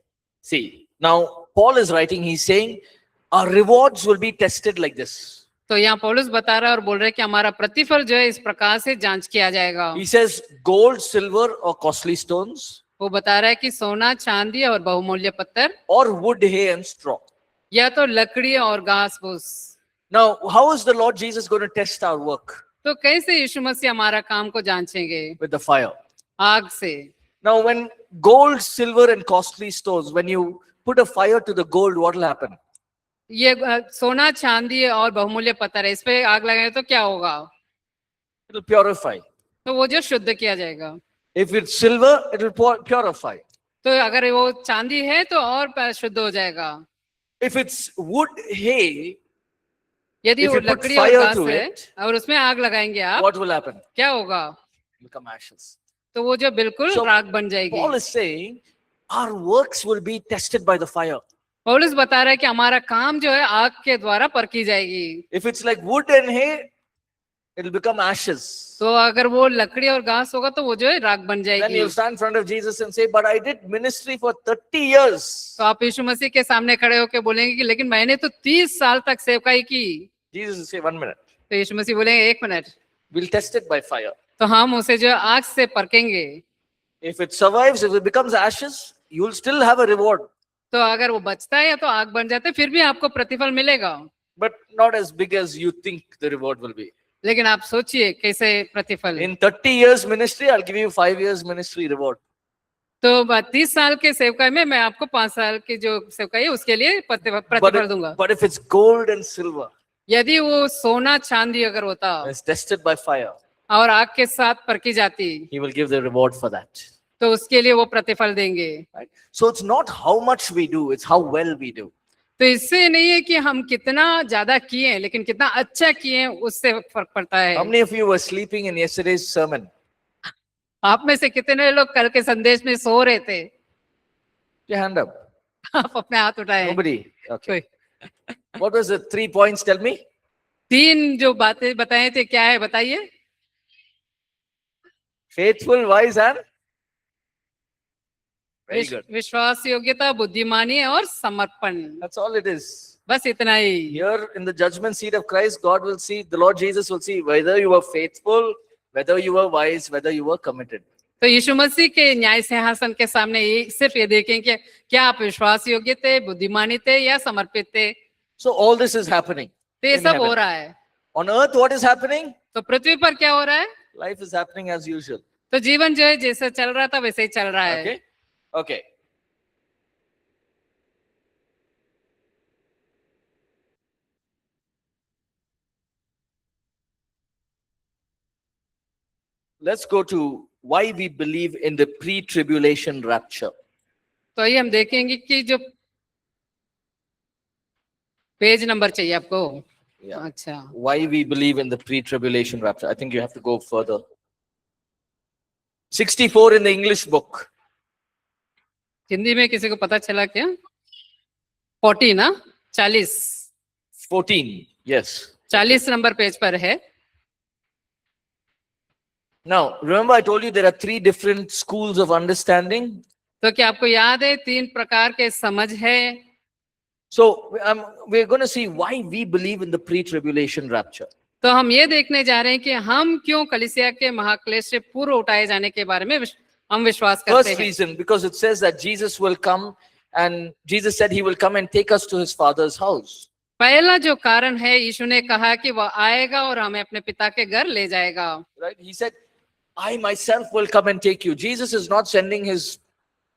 see, now Paul is writing, he's saying, our rewards will be tested like this. तो यहाँ पौलुस बता रहा है और बोल रहा है कि हमारा प्रतिफल जो है इस प्रकार से जांच किया जाएगा। He says, gold, silver, or costly stones, वो बता रहा है कि सोना, चांदी और बहुमूल्य पत्थर, or wood, hay, and straw. या तो लकड़ी और घास फूस, Now, how is the Lord Jesus going to test our work? तो कैसे यीशु मसीह हमारा काम को जांचेंगे? With the fire. आग से। Now, when gold, silver, and costly stones, when you put a fire to the gold, what will happen? ये सोना, चांदी और बहुमूल्य पत्थर है, इस पे आग लगाए तो क्या होगा? It will purify. तो वो जो शुद्ध किया जाएगा। If it's silver, it will purify. तो अगर वो चांदी है तो और शुद्ध हो जाएगा। If it's wood, hay, यदि if वो you put लकड़ी और fire घास to है it, और उसमें आग लगाएंगे आप, what will happen? क्या होगा? It will become ashes. तो वो जो बिल्कुल So, राख बन जाएगी। Paul is saying, our works will be tested by the fire. पौलुस बता रहा है कि हमारा काम जो है आग के द्वारा परखी जाएगी। If it's like wood and hay, it will become ashes. तो अगर वो लकड़ी और घास होगा तो वो जो है राख बन Then जाएगी। you'll stand in front of Jesus and say, but I did ministry for 30 years. तो आप यीशु मसीह के सामने खड़े होकर बोलेंगे कि लेकिन मैंने तो 30 साल तक सेवकाई की। Jesus will say, 1 minute. तो यीशु मसीह बोलेंगे 1 minute. We'll test it by fire. तो हम उसे जो आग से परखेंगे। If it survives, if it becomes ashes, you'll still have a reward, तो अगर वो बचता है या तो आग बन जाता है फिर भी आपको प्रतिफल मिलेगा। but not as big as you think the reward will be. लेकिन आप सोचिए कैसे प्रतिफल है। In 30 years ministry, I'll give you 5 years ministry reward. तो 30 साल के सेवकाई में मैं आपको 5 साल की जो सेवकाई है उसके लिए प्रतिफल दूंगा। But if it's gold and silver, यदि वो सोना चांदी अगर होता it's tested by fire, और आग के साथ परखी जाती he will give the reward for that. तो उसके लिए वो प्रतिफल देंगे। Right? So it's not how much we do, it's how well we do. तो इससे नहीं है कि हम कितना ज्यादा किए लेकिन कितना अच्छा किए उससे फर्क पड़ता है। How many of you were sleeping in yesterday's sermon? आप में से कितने लोग कल के संदेश में सो रहे थे? Put your hand up. आप अपने हाथ उठाए। Nobody. Okay. कोई। What was the 3 points? Tell me. 3 जो बातें बताए थे क्या है बताइए? Faithful, wise, and very good. विश्वास, योग्यता, बुद्धिमानी और समर्पण। That's all it is. बस इतना ही। Here in the judgment seat of Christ, God will see, the Lord Jesus will see whether you were faithful, whether you were wise, whether you were committed. तो यीशु मसीह के न्याय सिंहासन के सामने सिर्फ ये देखें कि क्या आप विश्वास योग्य थे, बुद्धिमानी थे या समर्पित थे। So all this is happening. तो ये in सब हो heaven. रहा है। On earth, what is happening? तो पृथ्वी पर क्या हो रहा है? Life is happening as usual. तो जीवन जो है जैसे चल रहा था वैसे ही चल रहा है। Okay? Okay. Let's go to why we believe in the pre-tribulation rapture. तो ये हम देखेंगे कि जो पेज नंबर चाहिए आपको। Yeah. अच्छा, Why we believe in the pre-tribulation rapture. I think you have to go further. 64 in the English book. Hindi में किसी को पता चला क्या? 40 ना? 40 14. Yes. 40 नंबर पेज पर है। Now, remember I told you there are 3 different schools of understanding. तो क्या आपको याद है 3 प्रकार के समझ है? So we're going to see why we believe in the pre-tribulation rapture. तो हम ये देखने जा रहे हैं कि हम क्यों कलीसिया के महाक्लेश से पूर्व उठाए जाने के बारे में हम विश्वास करते First हैं। reason, because it says that Jesus will come and Jesus said he will come and take us to his father's house. पहला जो कारण है यीशु ने कहा कि वह आएगा और हमें अपने पिता के घर ले जाएगा। Right? He said, I myself will come and take you. Jesus is not sending his,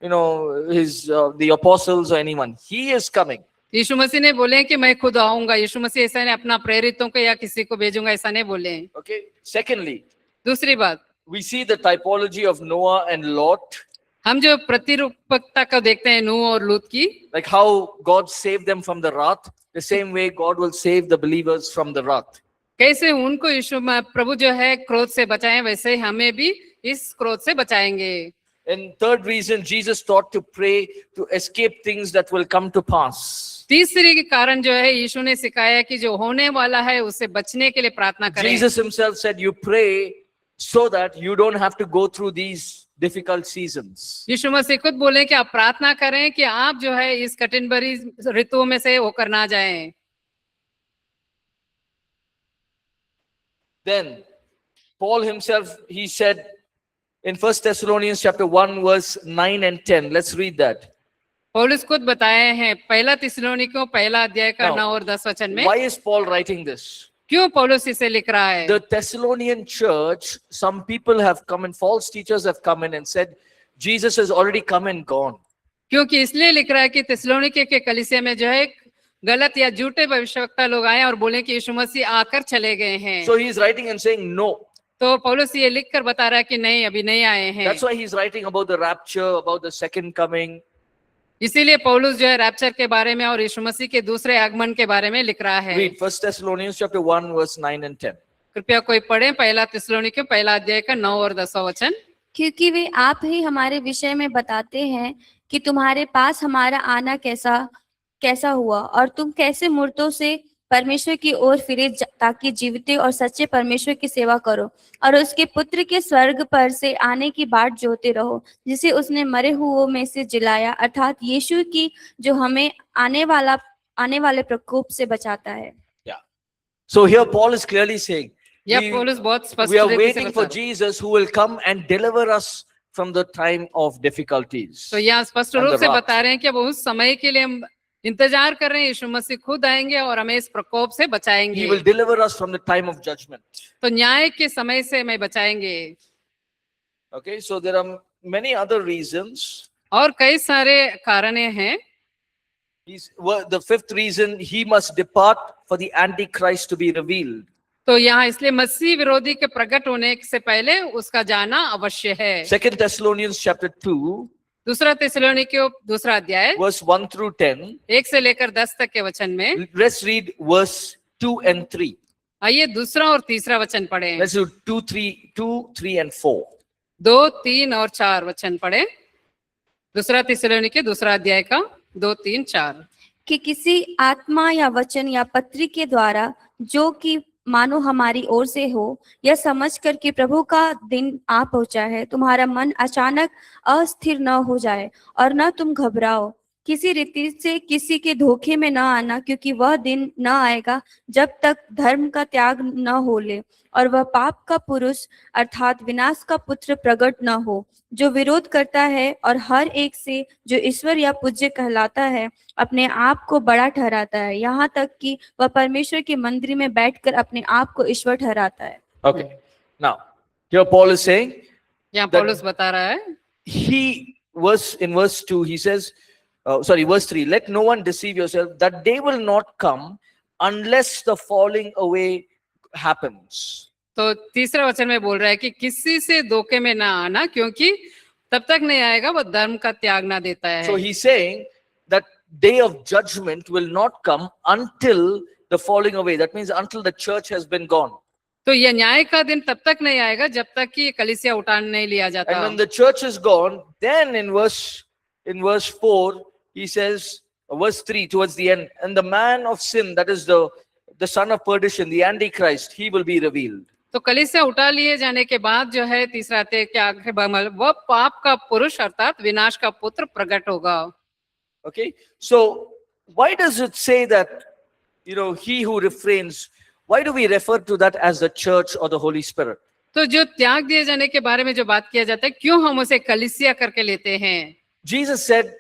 the apostles or anyone. He is coming. यीशु मसीह ने बोले कि मैं खुद आऊंगा। यीशु मसीह ऐसा नहीं अपना प्रेरितों को या किसी को भेजूंगा ऐसा नहीं बोले। Okay. Secondly, दूसरी बात, we see the typology of Noah and Lot, हम जो प्रतिरूपकता को देखते हैं नूह और लूत की, like how God saved them from the wrath. The same way God will save the believers from the wrath. कैसे उनको यीशु प्रभु जो है क्रोध से बचाएं वैसे हमें भी इस क्रोध से बचाएंगे। And third reason, Jesus taught to pray to escape things that will come to pass. तीसरी कारण जो है यीशु ने सिखाया कि जो होने वाला है उससे बचने के लिए प्रार्थना करें। Jesus himself said, you pray so that you don't have to go through these difficult seasons. यीशु मसीह खुद बोले कि आप प्रार्थना करें कि आप जो है इस कठिन भरी ऋतुओं में से होकर ना जाएं। Then Paul himself, he said in 1 Thessalonians chapter 1 verse 9 and 10, let's read that. पौलुस खुद बताए हैं पहला थिस्सलुनीकियों पहला अध्याय का Now, 9 और 10 वचन में। Why is Paul writing this? क्यों पौलुस इसे लिख रहा है? The Thessalonian church, some people have come and false teachers have come in and said, Jesus has already come and gone. क्योंकि इसलिए लिख रहा है कि थिस्सलुनीके के कलीसिया में जो है गलत या झूठे भविष्यवक्ता लोग आए और बोले कि यीशु मसीह आकर चले गए हैं। So he is writing and saying, no. तो पौलुस ये लिख कर बता रहा है कि नहीं, अभी नहीं आए हैं। That's why he's writing about the rapture, about the second coming. इसीलिए पौलुस जो है रैप्चर के बारे में और यीशु मसीह के दूसरे आगमन के बारे में लिख रहा है। Read 1 Thessalonians chapter 1 verse 9 and 10. कृपया कोई पढ़े पहला थिस्सलुनीके पहला अध्याय का 9 और 10 वचन। क्योंकि वे आप ही हमारे विषय में बताते हैं कि तुम्हारे पास हमारा आना कैसा हुआ और तुम कैसे मूर्तों से परमेश्वर की ओर फिरे ताकि जीवते और सच्चे परमेश्वर की सेवा करो और उसके पुत्र के स्वर्ग पर से आने की बाट जोते रहो, जिसे उसने मरे हुओं में से जिलाया, अर्थात यीशु की, जो हमें आने वाले प्रकोप से बचाता है। So here Paul is clearly saying, यह पौलुस बहुत स्पष्ट we are तरीके से waiting बता for रहा है। Jesus who will come and deliver us from the time of difficulties. तो यहाँ स्पष्ट And रूप the से wrath. बता रहे हैं कि अब उस समय के लिए हम इंतजार कर रहे हैं, यीशु मसीह खुद आएंगे और हमें इस प्रकोप से He बचाएंगे। will deliver us from the time of judgment. तो न्याय के समय से हमें बचाएंगे। Okay, so there are many other reasons. और कई सारे कारण हैं। The fifth reason, he must depart for the Antichrist to be revealed. तो यहाँ इसलिए मसीह विरोधी के प्रकट होने से पहले उसका जाना अवश्य है। 2 Thessalonians chapter 2 दूसरा थिस्सलुनीकियों दूसरा अध्याय verse 1 through 10. 1 से लेकर 10 तक के वचन में। Let's read verse 2 and 3. आइए दूसरा और तीसरा वचन पढ़ें। Let's do 2, 3 and 4. 2, 3 और 4 वचन पढ़ें। दूसरा थिस्सलुनीके दूसरा अध्याय का 2, 3, 4। कि किसी आत्मा या वचन या पत्री के द्वारा, जो कि मानो हमारी ओर से हो, यह समझकर कि प्रभु का दिन आ पहुंचा है, तुम्हारा मन अचानक अस्थिर न हो जाए और न तुम घबराओ। किसी रीति से किसी के धोखे में न आना, क्योंकि वह दिन न आएगा जब तक धर्म का त्याग न हो ले और वह पाप का पुरुष अर्थात विनाश का पुत्र प्रकट न हो, जो विरोध करता है और हर एक से जो ईश्वर या पूज्य कहलाता है अपने आप को बड़ा ठहराता है, यहाँ तक कि वह परमेश्वर के मंदिर में बैठकर अपने आप को ईश्वर ठहराता है। Okay. Now, here Paul is saying, यहाँ that- पौलुस बता रहा है in verse 2, he says, verse 3, let no one deceive yourself that they will not come unless the falling away happens. तो तीसरा वचन में बोल रहा है कि किसी से धोखे में ना आना, क्योंकि तब तक नहीं आएगा वो धर्म का त्याग ना देता है। So he's saying that day of judgment will not come until the falling away. That means until the church has been gone. तो यह न्याय का दिन तब तक नहीं आएगा जब तक कि कलीसिया उठान नहीं लिया And जाता। when the church is gone, then in verse 4, he says, verse 3 towards the end, and the man of sin, that is the son of perdition, the Antichrist, he will be revealed. तो कलीसिया उठा लिए जाने के बाद जो है तीसरा अध्याय के आगे वह पाप का पुरुष अर्थात विनाश का पुत्र प्रकट होगा। Okay, so why does it say that, he who refrains, why do we refer to that as the church or the Holy Spirit? तो जो त्याग दिए जाने के बारे में जो बात किया जाता है, क्यों हम उसे कलीसिया करके लेते हैं? Jesus said,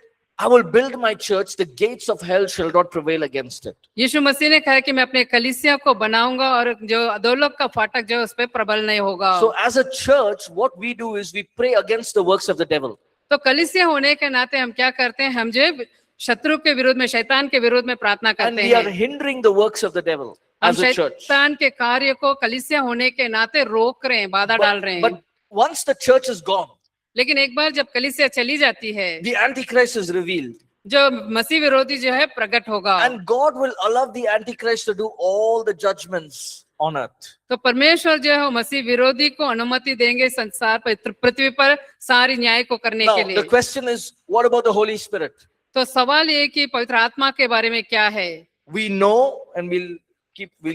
I will build my church, the gates of hell shall not prevail against it. यीशु मसीह ने कहा कि मैं अपने कलीसिया को बनाऊंगा और जो अधोलोक का फाटक जो है उस पे प्रबल नहीं होगा। So as a church, what we do is we pray against the works of the devil. तो कलीसिया होने के नाते हम क्या करते हैं? हम जो है शत्रु के विरोध में, शैतान के विरोध में प्रार्थना And करते we are हैं। hindering the works of the devil हम as a church. शैतान के कार्य को कलीसिया होने के नाते रोक रहे हैं, बाधा डाल रहे हैं। But once the church is gone, लेकिन एक बार जब कलीसिया चली जाती है, the Antichrist is revealed. जो मसीह विरोधी जो है प्रकट होगा। And God will allow the Antichrist to do all the judgments on earth. तो परमेश्वर जो है मसीह विरोधी को अनुमति देंगे संसार पर, पृथ्वी पर सारी न्याय को करने Now, के the लिए। question is, what about the Holy Spirit? तो सवाल ये कि पवित्र आत्मा के बारे में क्या है? We know, and we'll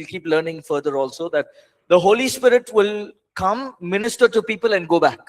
keep learning further also, that the Holy Spirit will come, minister to people and go back.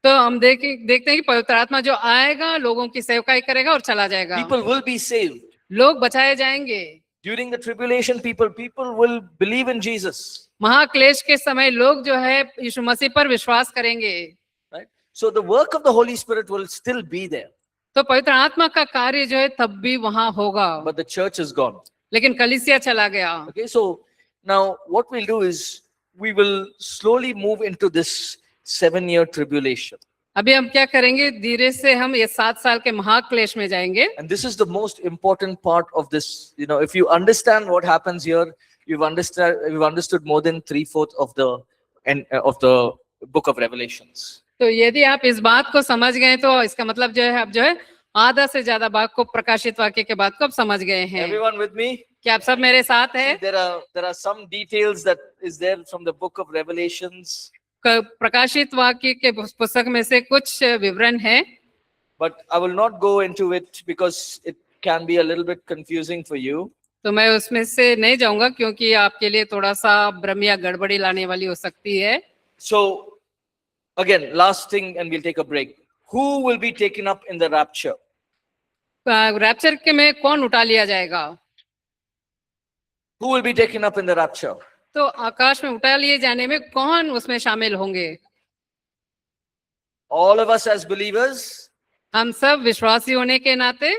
तो हम देखते हैं कि पवित्र आत्मा जो आएगा लोगों की सेवकाई करेगा और चला जाएगा। People will be saved. लोग बचाए जाएंगे। During the tribulation, people will believe in Jesus. महाक्लेश के समय लोग जो है यीशु मसीह पर विश्वास करेंगे। Right? So the work of the Holy Spirit will still be there. तो पवित्र आत्मा का कार्य जो है तब भी वहां होगा, but the church is gone. लेकिन कलीसिया चला गया। Okay, so now what we'll do is we will slowly move into this 7-year tribulation. अभी हम क्या करेंगे, धीरे से हम ये 7 साल के महाक्लेश में जाएंगे। And this is the most important part of this. You know, if you understand what happens here, you've understood more than 3/4 of the book of Revelations. तो यदि आप इस बात को समझ गए तो इसका मतलब जो है आप जो है आधा से ज्यादा भाग को प्रकाशित वाक्य के बाद को आप समझ गए हैं। Everyone with me? क्या आप सब मेरे साथ हैं? There are some details that is there from the book of Revelations, प्रकाशित वाक्य के पुस्तक में से कुछ विवरण है, but I will not go into it because it can be a little bit confusing for you. तो मैं उसमें से नहीं जाऊंगा क्योंकि आपके लिए थोड़ा सा भ्रम या गड़बड़ी लाने वाली हो सकती है। So again, last thing, and we'll take a break. Who will be taken up in the rapture? Rapture के में कौन उठा लिया जाएगा? Who will be taken up in the rapture? तो आकाश में उठा लिए जाने में कौन उसमें शामिल होंगे? All of us as believers. हम सब विश्वासी होने के नाते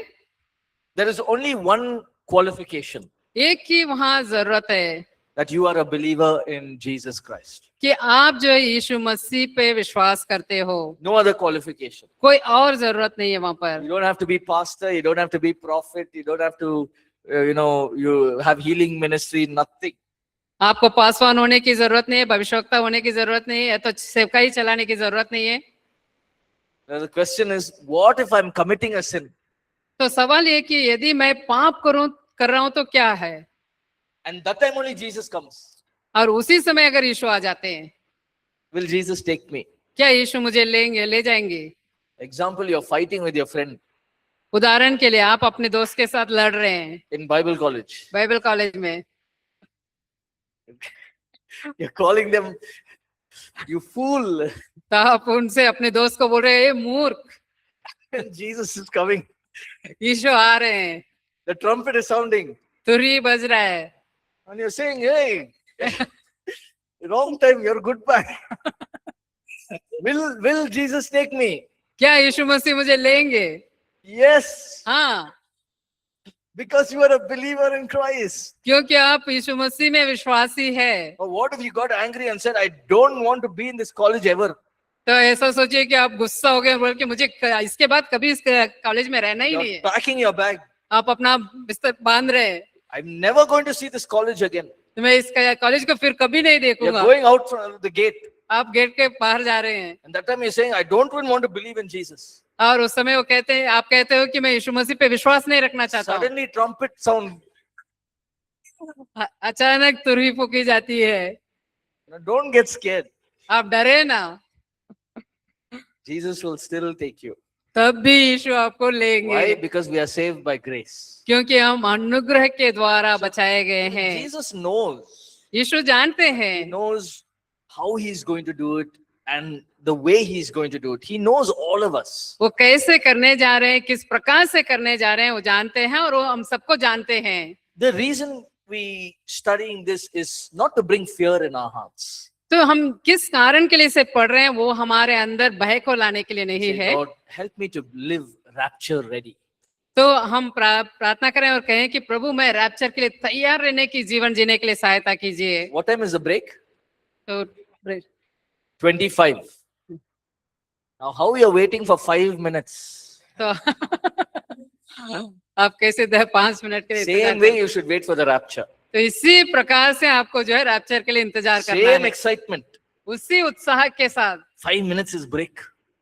There is only one qualification, एक ही वहां जरूरत है that you are a believer in Jesus Christ. कि आप जो है यीशु मसीह पे विश्वास करते हो, No other qualification. कोई और जरूरत नहीं है वहां पर। You don't have to be pastor, you don't have to be prophet, you don't have to you have healing ministry, nothing. आपको पासवान होने की जरूरत नहीं है, भविष्यवक्ता होने की जरूरत नहीं है, तो सेवकाई चलाने की जरूरत नहीं है। Now the question is, what if I'm committing a sin? तो सवाल ये कि यदि मैं पाप कर रहा हूं तो क्या है? And that time only Jesus comes. और उसी समय अगर यीशु आ जाते हैं, Will Jesus take me? क्या यीशु मुझे ले जाएंगे? Example, you're fighting with your friend उदाहरण के लिए आप अपने दोस्त के साथ लड़ रहे हैं in Bible college. Bible college में, You're calling them, you fool. तो आप उनसे अपने दोस्त को बोल रहे हैं, मूर्ख, And Jesus is coming. यीशु आ रहे हैं, The trumpet is sounding. तुरही बज रहा है, And you're saying, hey, wrong time, you're goodbye. Will Jesus take me? क्या यीशु मसीह मुझे लेंगे? Yes, हाँ, because you are a believer in Christ. क्योंकि आप यीशु मसीह में विश्वासी है। Or what if you got angry and said, I don't want to be in this college ever? तो ऐसा सोचिए कि आप गुस्सा हो गए, बोल के मुझे इसके बाद कभी इस कॉलेज में रहना ही नहीं You're है। packing your bag. आप अपना बिस्तर बांध रहे हैं, I'm never going to see this college again. तो मैं इस कॉलेज को फिर कभी नहीं You're देखूंगा। going out from the gate. आप गेट के बाहर जा रहे हैं, And that time you're saying, I don't even want to believe in Jesus. और उस समय वो कहते हैं, आप कहते हो कि मैं यीशु मसीह पे विश्वास नहीं रखना चाहता हूँ। Suddenly trumpet sound. अचानक तुरही फूकी जाती है, Don't get scared. आप डरे ना, Jesus will still take you. तब भी यीशु आपको Why? लेंगे, Because we are saved by grace. क्योंकि हम अनुग्रह के द्वारा बचाए गए हैं। Jesus knows. यीशु जानते He हैं, knows how he's going to do it and the way he's going to do it. He knows all of us. वो कैसे करने जा रहे हैं, किस प्रकार से करने जा रहे हैं, वो जानते हैं और वो हम सबको जानते हैं। The reason we studying this is not to bring fear in our hearts. तो हम किस कारण के लिए इसे पढ़ रहे हैं, वो हमारे अंदर भय को लाने के लिए नहीं Say, है। Lord, help me to live rapture ready. तो हम प्रार्थना करें और कहें कि प्रभु मैं रैप्चर के लिए तैयार रहने की, जीवन जीने के लिए सहायता कीजिए। What time is the break? तो 25. Now, how you are waiting for 5 minutes? तो आप कैसे 5 मिनट के लिए Same इंतजार way करें? you should wait for the rapture. तो इसी प्रकार से आपको जो है रैप्चर के लिए इंतजार करना Same है, excitement. उसी उत्साह के साथ। 5 minutes is break.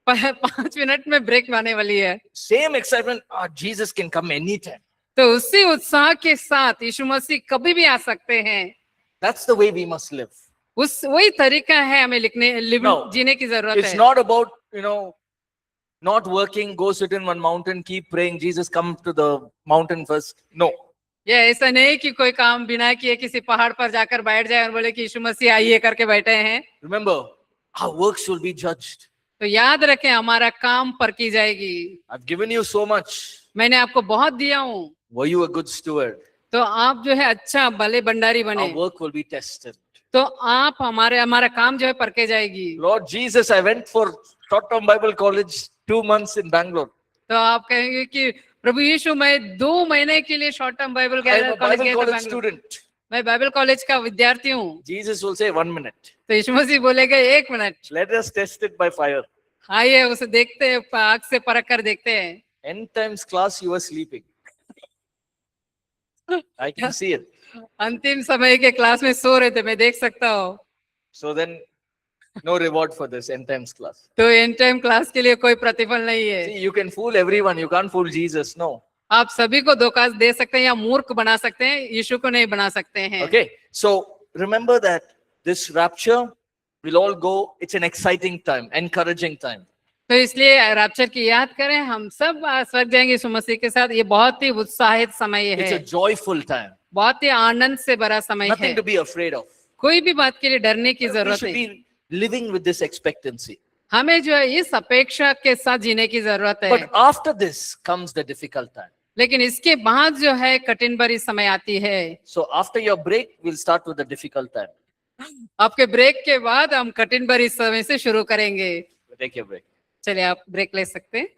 5 मिनट में ब्रेक आने वाली है, Same excitement. Jesus can come anytime. तो उसी उत्साह के साथ यीशु मसीह कभी भी आ सकते हैं। That's the way we must live. वही तरीका है हमें No, जीने की जरूरत It's है। not about, not working, go sit in one mountain, keep praying, Jesus come to the mountain first. No. ये ऐसा नहीं कि कोई काम बिना किए किसी पहाड़ पर जाकर बैठ जाए और बोले कि यीशु मसीह आइए करके बैठे हैं। Remember, our works will be judged. तो याद रखें, हमारा काम परखी जाएगी। I've given you so much. मैंने आपको बहुत दिया हूँ, Were you a good steward? तो आप जो है अच्छा भले भंडारी बने, Our work will be tested. तो आप हमारा काम जो है परखे जाएगी। Lord Jesus, I went for short-term Bible college 2 months in Bangalore. तो आप कहेंगे कि प्रभु यीशु मैं 2 महीने के लिए short term Bible I am a college Bible गया था college बैंगलोर। student. मैं बाइबल कॉलेज का विद्यार्थी हूँ। Jesus will say 1 minute. तो यीशु मसीह बोलेगा 1 minute, Let us test it by fire. आइए उसे देखते हैं, आग से परख कर देखते हैं। End times class, you were sleeping. I can see it. अंतिम समय के क्लास में सो रहे थे, मैं देख सकता हूँ। So then, no reward for this end times class. तो एंड टाइम क्लास के लिए कोई प्रतिफल नहीं है। See, you can fool everyone. You can't fool Jesus. No. आप सभी को धोखा दे सकते हैं या मूर्ख बना सकते हैं, यीशु को नहीं बना सकते हैं। Okay. So remember that this rapture will all go. It's an exciting time, encouraging time. तो इसलिए रैप्चर की याद करें, हम सब स्वर्ग जाएंगे यीशु मसीह के साथ। ये बहुत ही उत्साहित समय It's है, a joyful time. बहुत ही आनंद से भरा समय है। Nothing to be afraid of. कोई भी बात के लिए डरने की We जरूरत should नहीं। be living with this expectancy. हमें जो है इस अपेक्षा के साथ जीने की जरूरत है। But after this comes the difficult time. लेकिन इसके बाद जो है कठिन भरी समय आती है। So after your break, we'll start with the difficult time. आपके ब्रेक के बाद हम कठिन भरी समय से शुरू करेंगे। Take your break. चलिए आप ब्रेक ले सकते हैं।